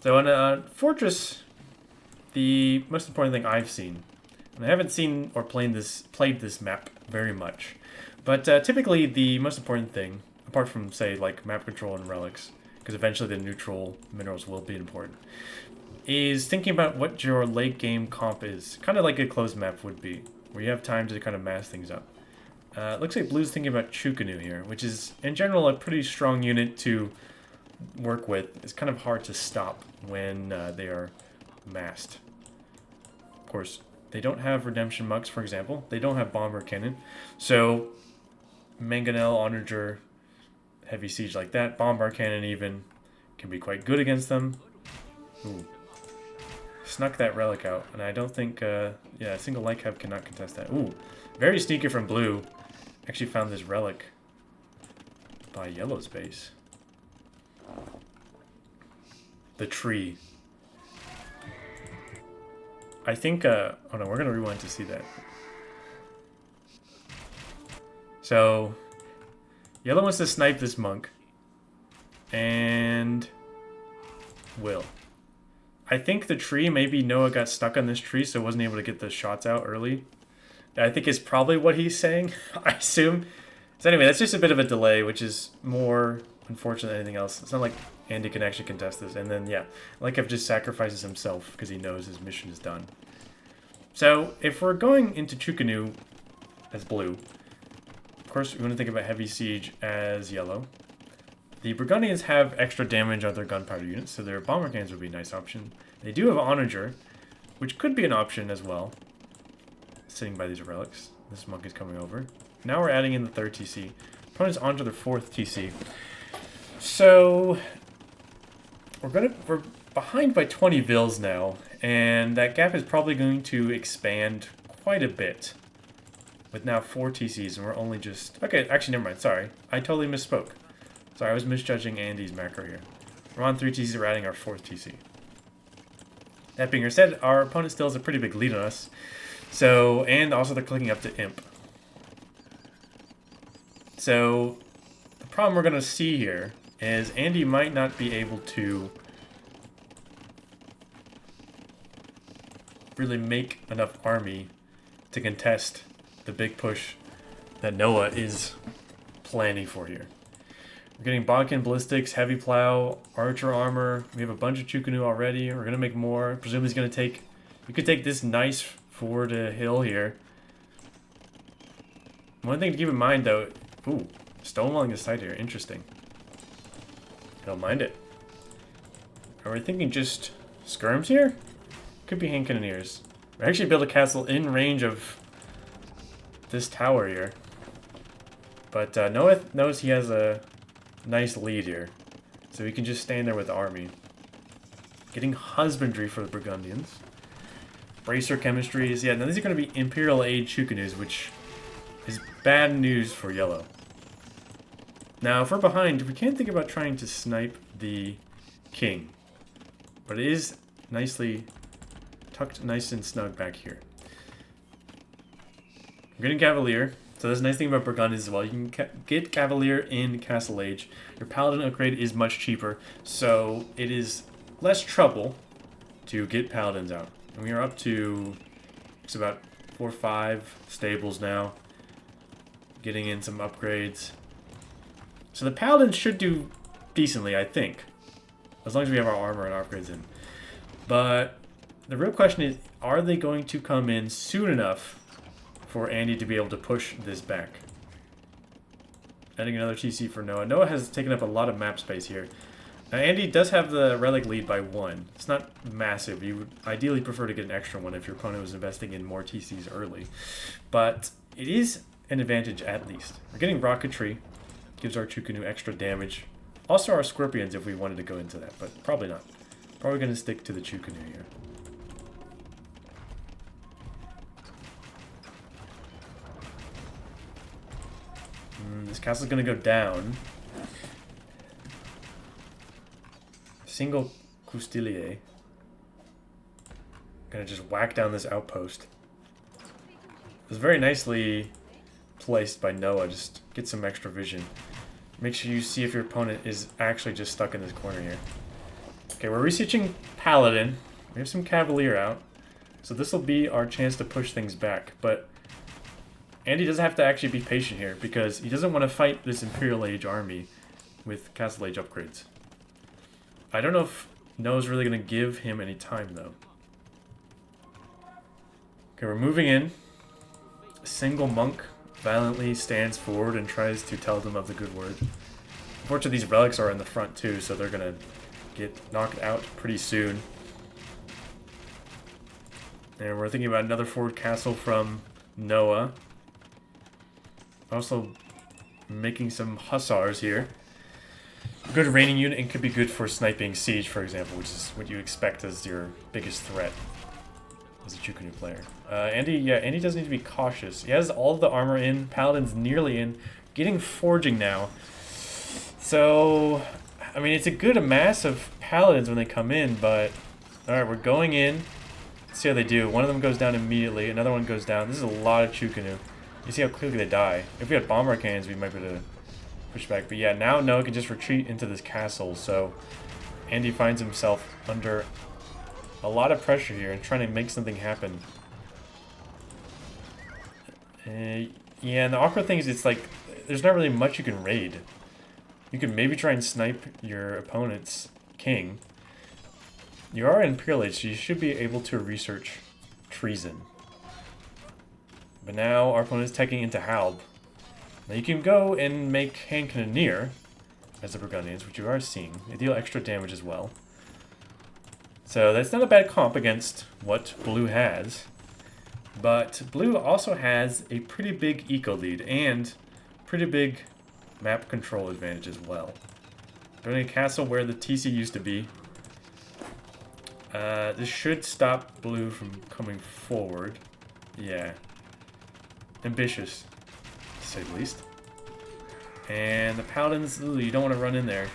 So on Fortress, the most important thing I've seen, and I haven't seen or played this map very much, but typically the most important thing, apart from say like map control and relics, because eventually the neutral minerals will be important, is thinking about what your late game comp is. Kind of like a closed map would be, where you have time to kind of mass things up. Looks like Blue's thinking about Chukanu here, which is, in general, a pretty strong unit to work with. It's kind of hard to stop when they are massed. Of course, they don't have Redemption Mugs, for example. They don't have Bomber Cannon. So, Mangonel, Onager, Heavy Siege like that, Bombard Cannon even, can be quite good against them. Ooh. Snuck that Relic out, and I don't think, yeah, a single Light Cab cannot contest that. Ooh, very sneaky from Blue. Actually found this Relic by Yellow's base. The tree. I think, oh no, we're gonna rewind to see that. So, Yellow wants to snipe this monk. And will. I think the tree, maybe Noah got stuck on this tree, so wasn't able to get the shots out early. I think is probably what he's saying, I assume. So anyway, that's just a bit of a delay, which is more unfortunate than anything else. It's not like Andy can actually contest this. And then, yeah, Lycav just sacrifices himself because he knows his mission is done. So, if we're going into Chukanu as Blue, of course, we want to think about Heavy Siege as Yellow. The Burgundians have extra damage on their gunpowder units, so their bomber cannons would be a nice option. They do have Onager, which could be an option as well. Sitting by these relics. This monk is coming over. Now we're adding in the 3rd TC. Opponent's on to their 4th TC. So we're behind by 20 Vils now, and that gap is probably going to expand quite a bit. With now 4 TCs, and we're only just... Okay, actually, never mind. Sorry. I totally misspoke. Sorry, I was misjudging Andy's macro here. We're on 3 TCs, we're adding our 4th TC. That being said, our opponent still has a pretty big lead on us. So, and also they're clicking up to Imp. So, the problem we're going to see here is Andy might not be able to really make enough army to contest the big push that Noah is planning for here. We're getting Bodkin Ballistics, Heavy Plow, Archer Armor. We have a bunch of Chukanu already. We're going to make more. Presumably he's going to take... We could take this nice forward hill here. One thing to keep in mind, though... Ooh, stonewalling the site here. Interesting. I don't mind it. Are we thinking just skirms here? Could be hand cannoneers. We actually build a castle in range of this tower here. But Noah knows he has a nice lead here. So we can just stand there with the army. Getting husbandry for the Burgundians. Bracer chemistries. Yeah, now these are going to be Imperial Age Chukanus, which is bad news for Yellow. Now, if we're behind, we can think about trying to snipe the king. But it is nicely tucked nice and snug back here. I'm getting Cavalier. So that's the nice thing about Burgundians as well. You can get Cavalier in Castle Age. Your Paladin upgrade is much cheaper, so it is less trouble to get Paladins out. And we are up to, it's about 4 or 5 stables now. Getting in some upgrades. So the Paladins should do decently, I think. As long as we have our armor and upgrades in. But the real question is, are they going to come in soon enough for Andy to be able to push this back? Adding another TC for Noah. Noah has taken up a lot of map space here. Now Andy does have the relic lead by 1. It's not massive. You would ideally prefer to get an extra one if your opponent was investing in more TCs early. But it is an advantage at least. We're getting Rocketry. Gives our Chukanu extra damage. Also our Scorpions if we wanted to go into that, but probably not. Probably going to stick to the Chukanu here. This castle's going to go down. Single Coustilier. Gonna just whack down this outpost. It was very nicely placed by Noah. Just get some extra vision. Make sure you see if your opponent is actually just stuck in this corner here. Okay, we're researching Paladin. We have some Cavalier out. So this will be our chance to push things back. But Andy doesn't have to actually be patient here because he doesn't want to fight this Imperial Age army with Castle Age upgrades. I don't know if Noah's really going to give him any time, though. Okay, we're moving in. A single monk violently stands forward and tries to tell them of the good word. Unfortunately, these relics are in the front, too, so they're going to get knocked out pretty soon. And we're thinking about another forward castle from Noah. Also making some hussars here. Good raiding unit and could be good for sniping siege, for example, which is what you expect as your biggest threat as a Chukunu player. Andy does need to be cautious. He has all of the armor in. Paladin's nearly in. Getting forging now. So, I mean, it's a good amass of Paladins when they come in, but... Alright, we're going in. Let's see how they do. One of them goes down immediately. Another one goes down. This is a lot of Chukunu. You see how quickly they die. If we had bomber cannons, we might be able to push back. But yeah, now Noah can just retreat into this castle. So Andy finds himself under a lot of pressure here and trying to make something happen. Yeah, and the awkward thing is it's like there's not really much you can raid. You can maybe try and snipe your opponent's king. You are in Imperial Age, so you should be able to research treason. But now our opponent is taking into Halb. Now you can go and make hand cannoneer as the Burgundians, which you are seeing. They deal extra damage as well. So that's not a bad comp against what Blue has. But Blue also has a pretty big eco lead and pretty big map control advantage as well. Building a castle where the TC used to be. This should stop Blue from coming forward. Yeah. Ambitious, to say the least. And the Paladins, ooh, you don't want to run in there.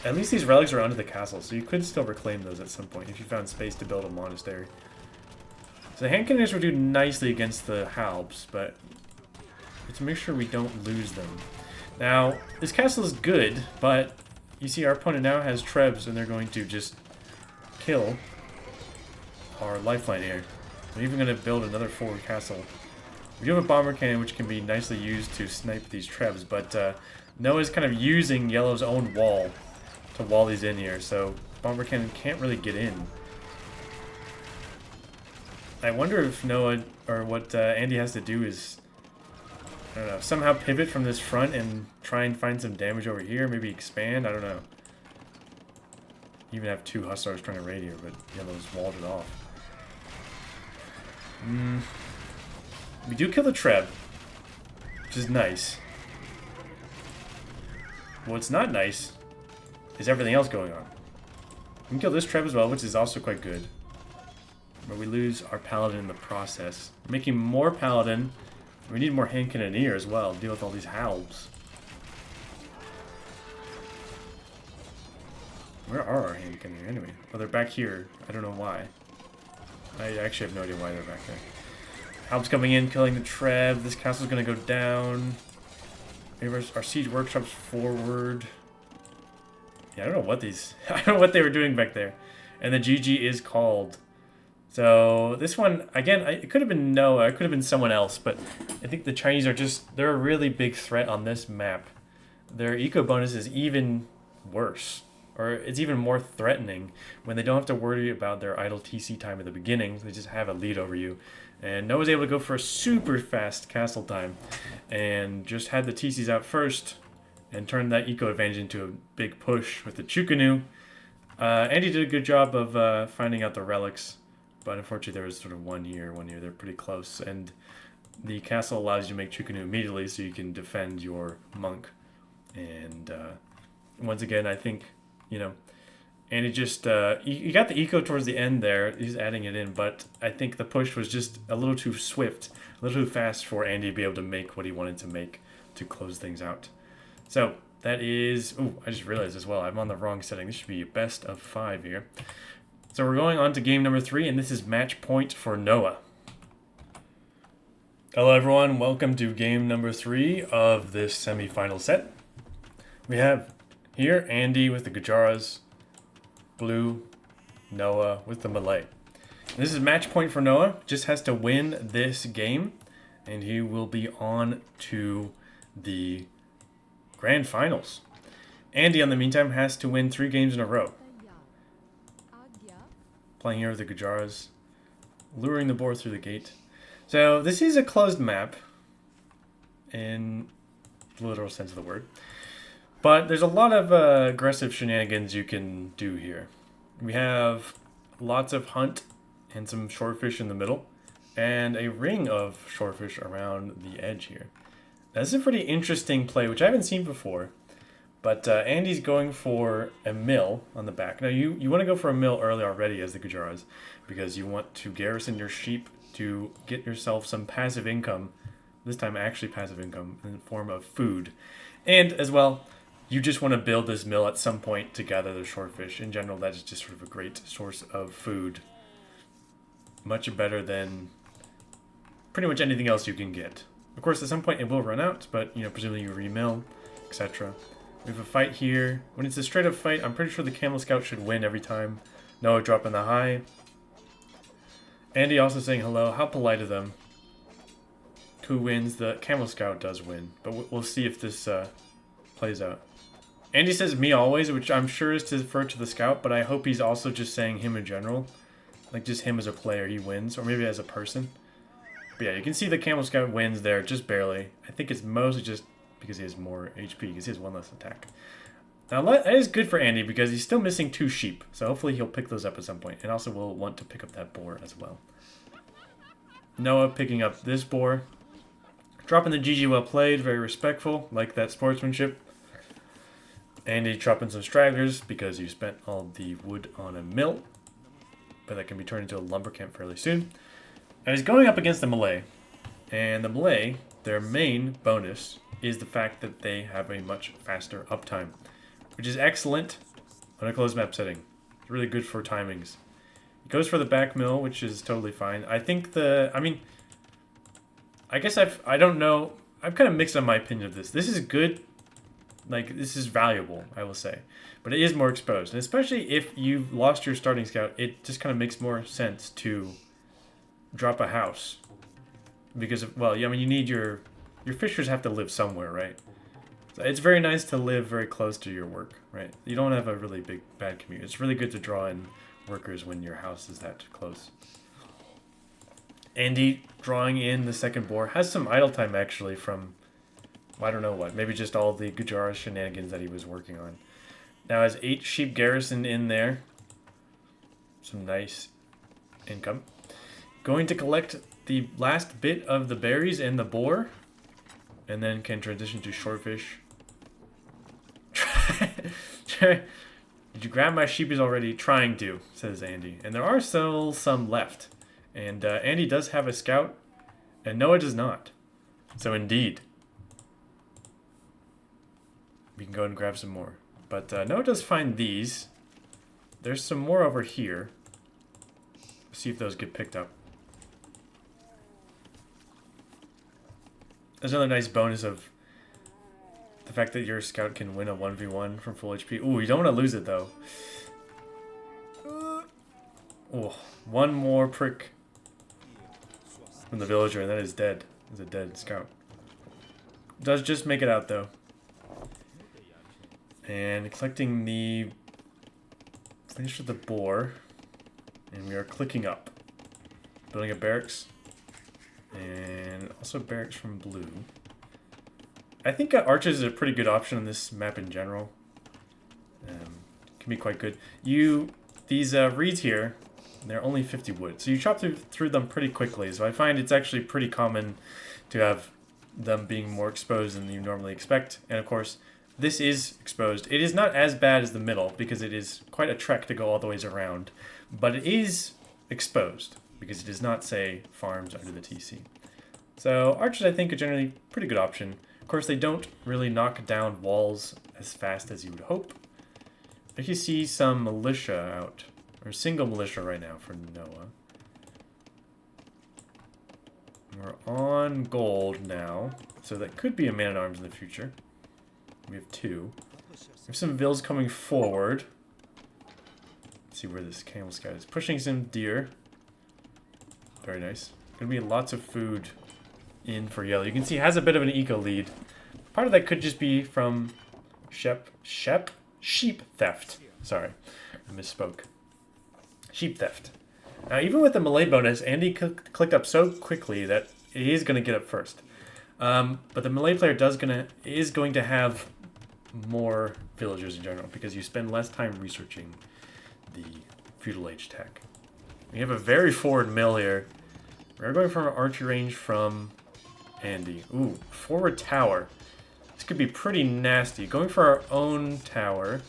At least these relics are under the castle, so you could still reclaim those at some point if you found space to build a monastery. So the hand cannoneers would do nicely against the Halbs, but to make sure we don't lose them. Now, this castle is good, but you see our opponent now has Trebs, and they're going to just kill our lifeline here. I'm even going to build another forward castle. We do have a bomber cannon, which can be nicely used to snipe these Trebs, but Noah's kind of using Yellow's own wall to wall these in here, so bomber cannon can't really get in. I wonder if Noah, or what Andy has to do is, I don't know, somehow pivot from this front and try and find some damage over here, maybe expand, I don't know. Even have two Hussars trying to raid here, but Yellow's walled it off. We do kill the Treb, which is nice. What's not nice is everything else going on. We can kill this Treb as well, which is also quite good. But we lose our Paladin in the process. We're making more Paladin. We need more hand cannoneer as well to deal with all these Halbs. Where are our hand cannoneer anyway? Oh, they're back here. I don't know why. I actually have no idea why they're back there. Halb's coming in, killing the Treb. This castle's gonna go down. Maybe our siege workshop's forward. Yeah, I don't know what these... I don't know what they were doing back there. And the GG is called. So this one, again, it could have been Noah, it could have been someone else, but I think the Chinese are just... They're a really big threat on this map. Their eco bonus is even worse. Or it's even more threatening when they don't have to worry about their idle TC time at the beginning. They just have a lead over you. And Noah's able to go for a super fast castle time. And just had the TCs out first. And turned that eco advantage into a big push with the Chukunu. Andy did a good job of finding out the relics. But unfortunately there was sort of one year. They're pretty close. And the castle allows you to make Chukunu immediately so you can defend your monk. And once again, I think... You know, and he just, he got the eco towards the end there. He's adding it in, but I think the push was just a little too swift, a little too fast for Andy to be able to make what he wanted to make to close things out. So that is, oh, I just realized as well, I'm on the wrong setting. This should be a best of 5 here. So we're going on to game number 3, and this is match point for Noah. Hello everyone, welcome to game number 3 of this semi-final set. We have here, Andy with the Gujaras, Blue, Noah with the Malay. This is match point for Noah. Just has to win this game, and he will be on to the grand finals. Andy, on the meantime, has to win 3 games in a row. Playing here with the Gujaras. Luring the boar through the gate. So, this is a closed map. In the literal sense of the word. But there's a lot of aggressive shenanigans you can do here. We have lots of hunt and some shorefish in the middle. And a ring of shorefish around the edge here. Now, this is a pretty interesting play, which I haven't seen before. But Andy's going for a mill on the back. Now, you want to go for a mill early already as the Gujaras, because you want to garrison your sheep to get yourself some passive income. This time, actually passive income in the form of food. And, as well, you just want to build this mill at some point to gather the shorefish. In general, that is just sort of a great source of food. Much better than pretty much anything else you can get. Of course, at some point it will run out, but, you know, presumably you remill, etc. We have a fight here. When it's a straight up fight, I'm pretty sure the Camel Scout should win every time. No drop in the high. Andy also saying hello. How polite of them. Who wins? The Camel Scout does win, but we'll see if this plays out. Andy says me always, which I'm sure is to refer to the Scout, but I hope he's also just saying him in general. Like just him as a player, he wins, or maybe as a person. But yeah, you can see the Camel Scout wins there, just barely. I think it's mostly just because he has more HP, because he has 1 less attack. Now, that is good for Andy, because he's still missing 2 sheep. So hopefully he'll pick those up at some point. And also will want to pick up that boar as well. Noah picking up this boar. Dropping the GG well played, very respectful, like that sportsmanship. Andy dropping some stragglers, because you spent all the wood on a mill. But that can be turned into a lumber camp fairly soon. Now he's going up against the Malay, and the Malay, their main bonus is the fact that they have a much faster uptime, which is excellent on a closed map setting. It's really good for timings. He goes for the back mill, which is totally fine. I think I guess I don't know. I'm kind of mixed on my opinion of this. This is good. Like, this is valuable, I will say. But it is more exposed. And especially if you've lost your starting scout, it just kind of makes more sense to drop a house. Because, well, yeah, I mean, you need your fishers have to live somewhere, right? So it's very nice to live very close to your work, right? You don't have a really bad commute. It's really good to draw in workers when your house is that close. Andy drawing in the second boar has some idle time actually from, I don't know what, maybe just all the Gujarat shenanigans that he was working on. Now has 8 sheep garrison in there. Some nice income. Going to collect the last bit of the berries and the boar. And then can transition to shortfish. Did you grab my sheepies already? Trying to, says Andy. And there are still some left. And Andy does have a scout. And Noah does not. So indeed. We can go and grab some more. But Noah does find these. There's some more over here. Let's see if those get picked up. There's another nice bonus of the fact that your scout can win a 1v1 from full HP. Ooh, you don't want to lose it though. Oh, one more prick from the villager and that is dead. It's a dead scout. Does just make it out though. And collecting the finish with the boar. And we are clicking up. Building a barracks. And also barracks from blue. I think archers is a pretty good option on this map in general. Can be quite good. These reeds here, they're only 50 wood. So you chop through them pretty quickly. So I find it's actually pretty common to have them being more exposed than you normally expect. And of course, this is exposed. It is not as bad as the middle because it is quite a trek to go all the ways around. But it is exposed because it does not say farms under the TC. So archers I think are generally a pretty good option. Of course they don't really knock down walls as fast as you would hope. I actually see some militia out, or single militia right now for Noah. We're on gold now, so that could be a man-at-arms in the future. We have 2. We have some vills coming forward. Let's see where this camel scout is. Pushing some deer. Very nice. Gonna be lots of food in for yellow. You can see it has a bit of an eco lead. Part of that could just be from Sheep theft. Sorry, I misspoke. Sheep theft. Now, even with the melee bonus, Andy clicked up so quickly that he is going to get up first. But the melee player is going to have more villagers in general because you spend less time researching the feudal age tech. We have a very forward mill here. We're going from an archer range from Andy. Ooh, forward tower. This could be pretty nasty. Going for our own tower.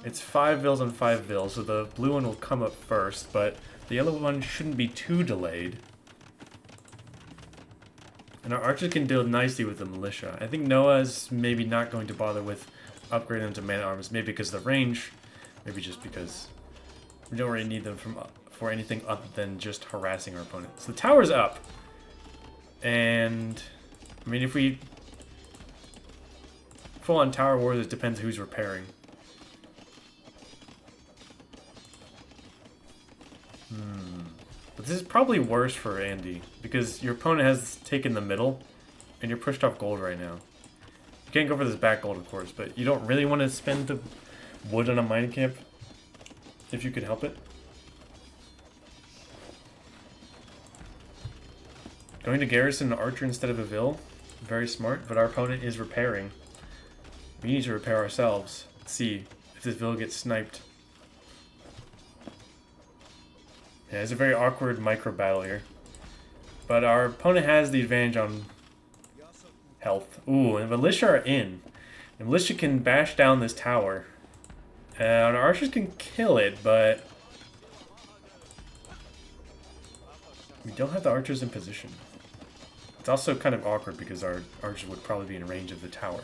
It's 5 vills on 5 vills, so the blue one will come up first, but the yellow one shouldn't be too delayed. And our archers can deal nicely with the militia. I think Noah's maybe not going to bother with upgrading them to man-at-arms, maybe because of the range, maybe just because we don't really need them for anything other than just harassing our opponent. So the tower's up. And, I mean, if we full on tower wars, it depends who's repairing. But this is probably worse for Andy, because your opponent has taken the middle, and you're pushed off gold right now. You can't go for this back gold, of course, but you don't really want to spend the wood on a mining camp, if you could help it. Going to garrison an archer instead of a vill, very smart, but our opponent is repairing. We need to repair ourselves. Let's see if this vill gets sniped. Yeah, it's a very awkward micro battle here. But our opponent has the advantage on health. Ooh, and militia are in. The militia can bash down this tower. And our archers can kill it, but we don't have the archers in position. It's also kind of awkward because our archers would probably be in range of the tower.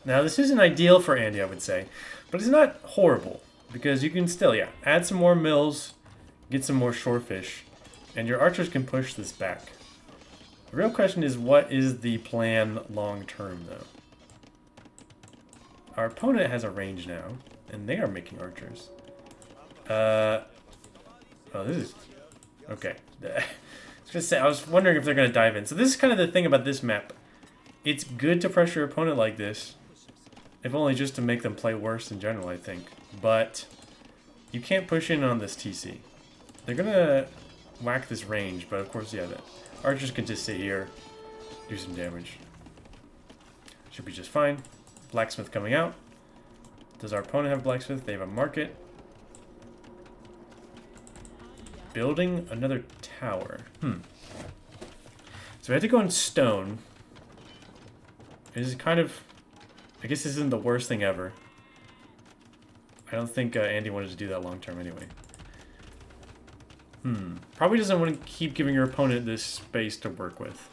Now, this isn't ideal for Andy, I would say, but it's not horrible because you can still, yeah, add some more mills, get some more shorefish, and your archers can push this back. The real question is, what is the plan long term, though? Our opponent has a range now, and they are making archers. Oh, this is... Okay. I was wondering if they're going to dive in. So this is kind of the thing about this map. It's good to pressure your opponent like this, if only just to make them play worse in general, I think. But you can't push in on this TC. They're going to whack this range, but of course, yeah, the archers can just sit here, do some damage. Should be just fine. Blacksmith coming out. Does our opponent have blacksmith? They have a market. Building another tower. So we have to go in stone. This is kind of... I guess this isn't the worst thing ever. I don't think Andy wanted to do that long term anyway. Probably doesn't want to keep giving your opponent this space to work with.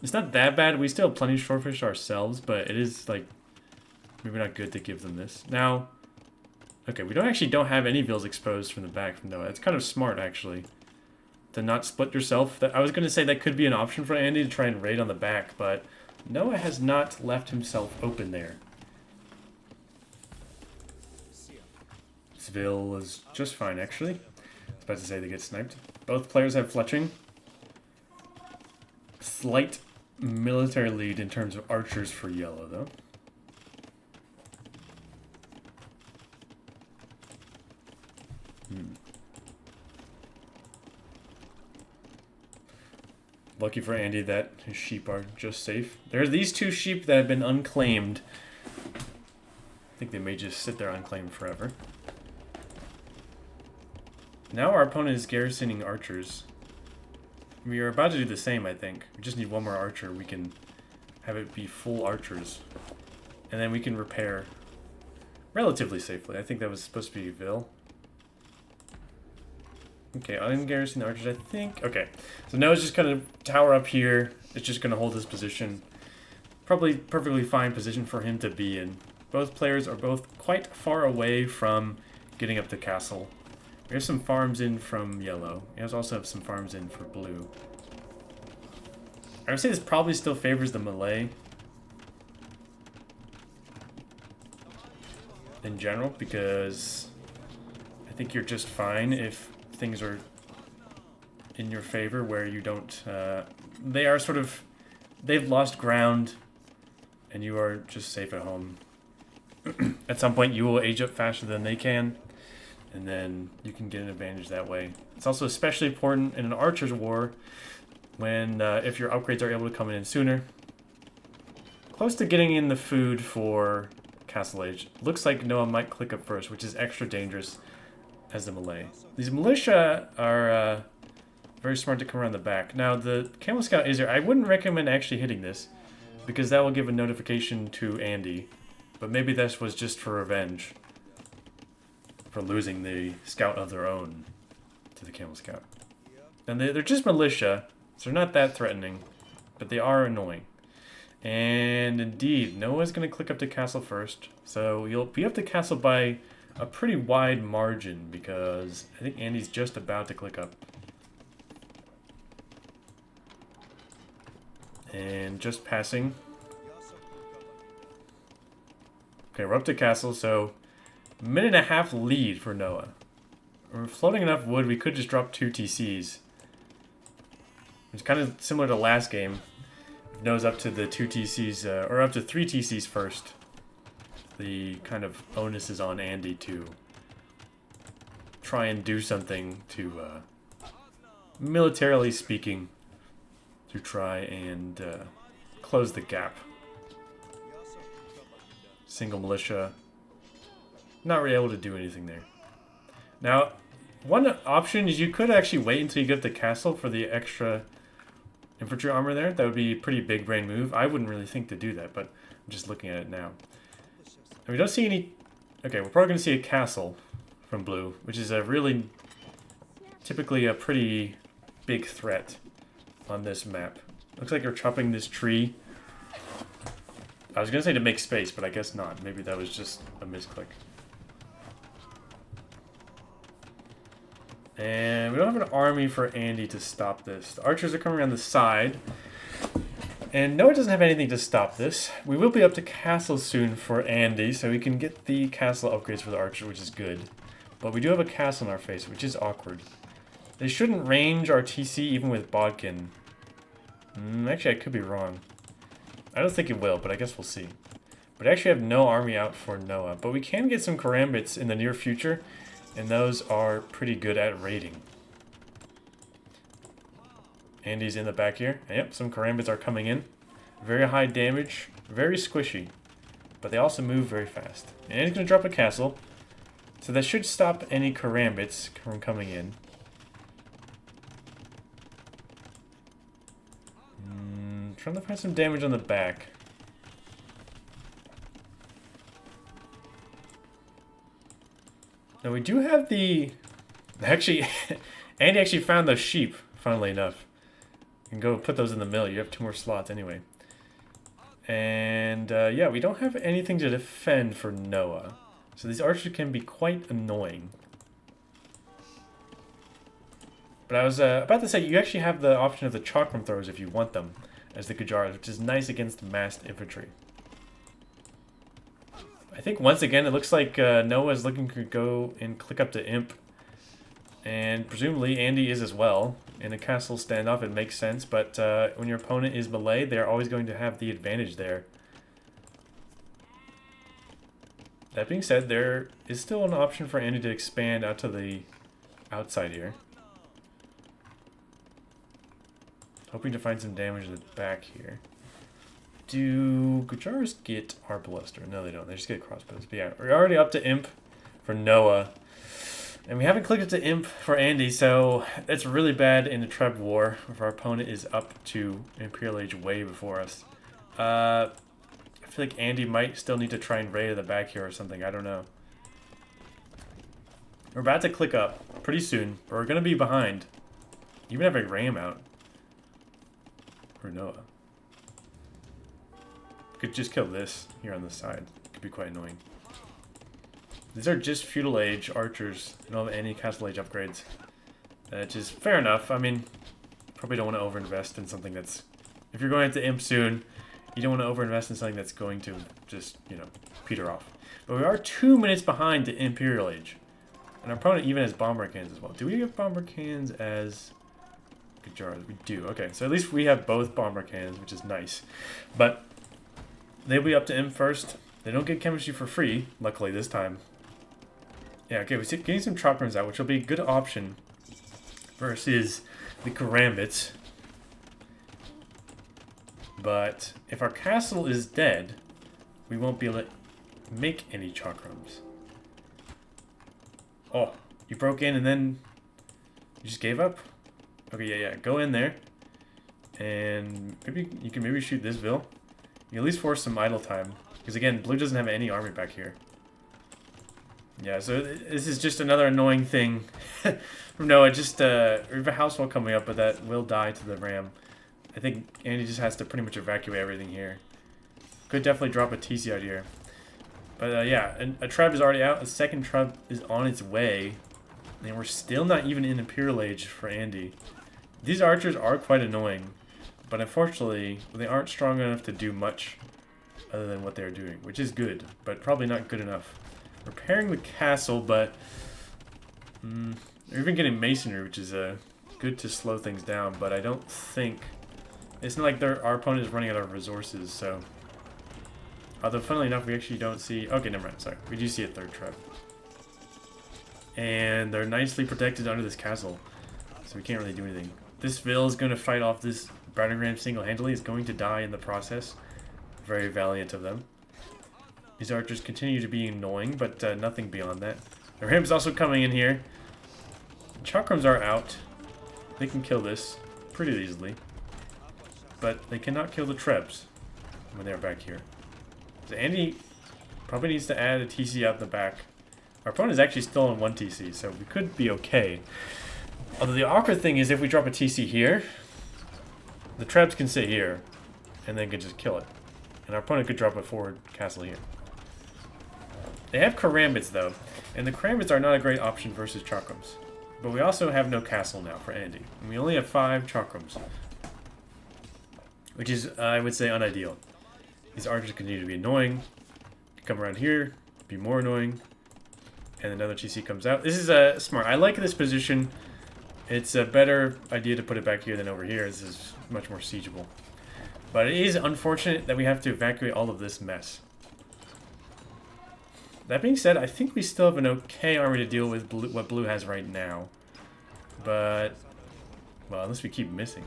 It's not that bad. We still have plenty of shorefish ourselves, but it is, like, maybe not good to give them this. Now, okay, we don't have any vills exposed from the back from Noah. It's kind of smart, actually, to not split yourself. I was going to say that could be an option for Andy to try and raid on the back, but Noah has not left himself open there. This vill is just fine, actually. I was about to say they get sniped. Both players have fletching. Slight military lead in terms of archers for yellow, though. Lucky for Andy that his sheep are just safe. There's these two sheep that have been unclaimed. I think they may just sit there unclaimed forever. Now our opponent is garrisoning archers. We are about to do the same, I think. We just need one more archer. We can have it be full archers. And then we can repair relatively safely. I think that was supposed to be Ville. Okay, ungarrison the archers, I think. Okay, so now it's just kind of tower up here. It's just going to hold this position. Probably perfectly fine position for him to be in. Both players are both quite far away from getting up the castle. There's some farms in from yellow. We also have some farms in for blue. I would say this probably still favors the melee in general, because I think you're just fine if things are in your favor where you don't... they are sort of... They've lost ground and you are just safe at home. At some point, you will age up faster than they can, and then you can get an advantage that way. It's also especially important in an archer's war when if your upgrades are able to come in sooner. Close to getting in the food for Castle Age. Looks like Noah might click up first, which is extra dangerous as the melee. These militia are very smart to come around the back. Now, the Camel Scout is here. I wouldn't recommend actually hitting this, because that will give a notification to Andy. But maybe this was just for revenge. For losing the Scout of their own to the Camel Scout. And they're just militia, so they're not that threatening. But they are annoying. And indeed, Noah's going to click up to castle first. So you'll be up to castle by a pretty wide margin, because I think Andy's just about to click up. And just passing. Okay, we're up to castle, so a minute and a half lead for Noah. We're floating enough wood, we could just drop 2 TCs. It's kind of similar to last game. Noah's up to the 2 TCs, or up to 3 TCs first. The kind of onus is on Andy to try and do something to, militarily speaking, to try and close the gap. Single militia. Not really able to do anything there. Now, one option is you could actually wait until you get the castle for the extra infantry armor there. That would be a pretty big brain move. I wouldn't really think to do that, but I'm just looking at it now. And we don't see any... Okay, we're probably going to see a castle from blue, which is a really... typically a pretty big threat on this map. Looks like you're chopping this tree. I was going to say to make space, but I guess not. Maybe that was just a misclick. And we don't have an army for Andy to stop this. The archers are coming around the side. And Noah doesn't have anything to stop this. We will be up to castle soon for Andy, so we can get the castle upgrades for the archer, which is good. But we do have a castle in our face, which is awkward. They shouldn't range our TC even with Bodkin. Actually, I could be wrong. I don't think it will, but I guess we'll see. But I actually have no army out for Noah. But we can get some Karambits in the near future, and those are pretty good at raiding. Andy's in the back here. Yep, some Karambits are coming in. Very high damage, very squishy. But they also move very fast. And Andy's going to drop a castle. So that should stop any Karambits from coming in. Trying to find some damage on the back. Now we do have the... Actually, Andy actually found those sheep, funnily enough. You can go put those in the mill. You have 2 more slots anyway. And yeah, we don't have anything to defend for Noah. So these archers can be quite annoying. But I was about to say, you actually have the option of the chakram throwers if you want them, as the Gujaras, which is nice against massed infantry. I think once again it looks like Noah is looking to go and click up to Imp. And presumably Andy is as well. In a castle standoff it makes sense, but when your opponent is melee, they're always going to have the advantage there. That being said, there is still an option for Andy to expand out to the outside here. Hoping to find some damage in the back here. Do Gujars get Arbalester? No, they don't. They just get crossbows. But yeah, we're already up to Imp for Noah. And we haven't clicked up to Imp for Andy, so that's really bad in the Treb War if our opponent is up to Imperial Age way before us. I feel like Andy might still need to try and raid at the back here or something. I don't know. We're about to click up pretty soon, but we're going to be behind. Even have a ram out. For Noah. Could just kill this here on the side. Could be quite annoying. These are just feudal age archers. They don't have any castle age upgrades. Which is fair enough. I mean, probably don't want to overinvest in something that's... If you're going into Imp soon, you don't want to overinvest in something that's going to just, you know, peter off. But we are 2 minutes behind the Imperial Age. And our opponent even has bomber cannons as well. Do we have bomber cannons as... Gujars? We do. Okay, so at least we have both bomber cannons, which is nice. But They'll be up to M first. They don't get chemistry for free, luckily this time. Yeah, okay, we're getting some chakrams out, which will be a good option versus the karambits. But if our castle is dead, we won't be able to make any chakrams. Oh, you broke in and then you just gave up? Okay, yeah. Go in there. And maybe you can shoot this Vil. You at least force some idle time. Because again, blue doesn't have any army back here. Yeah, so this is just another annoying thing. No, we have a house wall coming up, but that will die to the ram. I think Andy just has to pretty much evacuate everything here. Could definitely drop a TC out here. But yeah, a Treb is already out. A second Treb is on its way. And we're still not even in Imperial Age for Andy. These archers are quite annoying. But unfortunately, they aren't strong enough to do much other than what they're doing. Which is good, but probably not good enough. Repairing the castle, but... they're even getting masonry, which is good to slow things down. But I don't think... It's not like our opponent is running out of resources, so... Although, funnily enough, we actually don't see... Okay, never mind, sorry. We do see a third Treb. And they're nicely protected under this castle, so we can't really do anything. This Vil is going to fight off this battering ram single-handedly. Is going to die in the process. Very valiant of them. These archers continue to be annoying, but nothing beyond that. The ram's also coming in here. Chakrams are out. They can kill this pretty easily. But they cannot kill the Trebs when they're back here. So Andy probably needs to add a TC out the back. Our opponent is actually still on 1 TC, so we could be okay. Although the awkward thing is if we drop a TC here, the Trebs can sit here, and then can just kill it. And our opponent could drop a forward castle here. They have karambits though, and the karambits are not a great option versus chakrams. But we also have no castle now for Andy. And we only have 5 chakrams. Which is, I would say, unideal. These archers continue to be annoying. Come around here, be more annoying. And another TC comes out. This is smart. I like this position. It's a better idea to put it back here than over here. This is much more siegeable. But it is unfortunate that we have to evacuate all of this mess. That being said, I think we still have an okay army to deal with what blue has right now. But, well, unless we keep missing.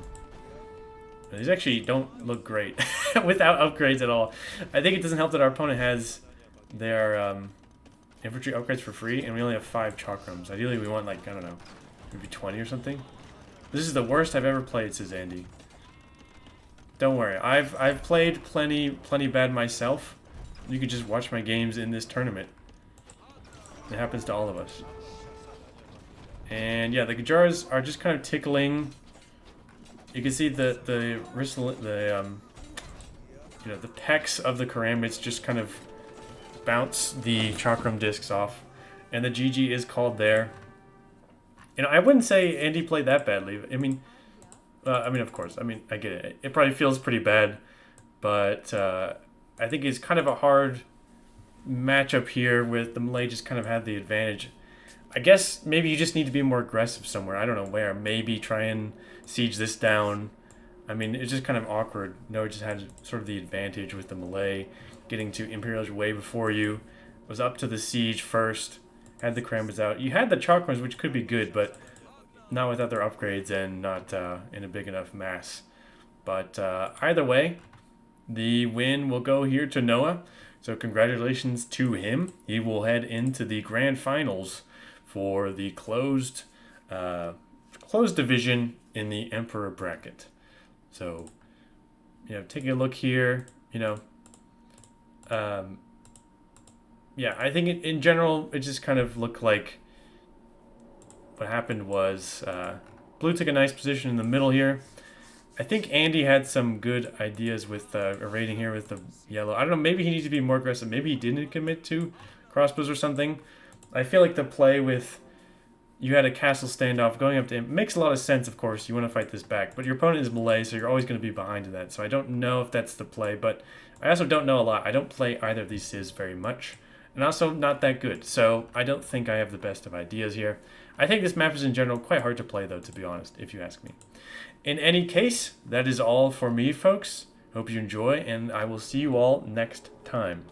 These actually don't look great without upgrades at all. I think it doesn't help that our opponent has their infantry upgrades for free, and we only have 5 chakrams. Ideally, we want, like, I don't know, maybe 20 or something. This is the worst I've ever played, says Andy. Don't worry, I've played plenty bad myself. You can just watch my games in this tournament. It happens to all of us. And yeah, the Gajars are just kind of tickling. You can see the pecs of the karambits just kind of bounce the chakram discs off, and the GG is called there. You know, I wouldn't say Andy played that badly. I mean, of course, I get it. It probably feels pretty bad, but I think it's kind of a hard matchup here with the Malay just kind of had the advantage. I guess maybe you just need to be more aggressive somewhere. I don't know where. Maybe try and siege this down. I mean, it's just kind of awkward. No, it just had sort of the advantage with the Malay getting to Imperial's way before you. Was up to the siege first. Had the karambits out. You had the chakrams, which could be good, but not without their upgrades and not in a big enough mass. But either way, the win will go here to Noah. So congratulations to him. He will head into the grand finals for the closed division in the Emperor bracket. So, you know, taking a look here, you know, yeah, I think in general, it just kind of looked like what happened was blue took a nice position in the middle here. I think Andy had some good ideas with a raiding here with the yellow. I don't know, maybe he needs to be more aggressive. Maybe he didn't commit to crossbows or something. I feel like the play with you had a castle standoff going up to him makes a lot of sense, of course. You want to fight this back, but your opponent is Malay, so you're always going to be behind in that. So I don't know if that's the play, but I also don't know a lot. I don't play either of these civs very much, and also not that good. So I don't think I have the best of ideas here. I think this map is in general quite hard to play, though, to be honest, if you ask me. In any case, that is all for me, folks. Hope you enjoy, and I will see you all next time.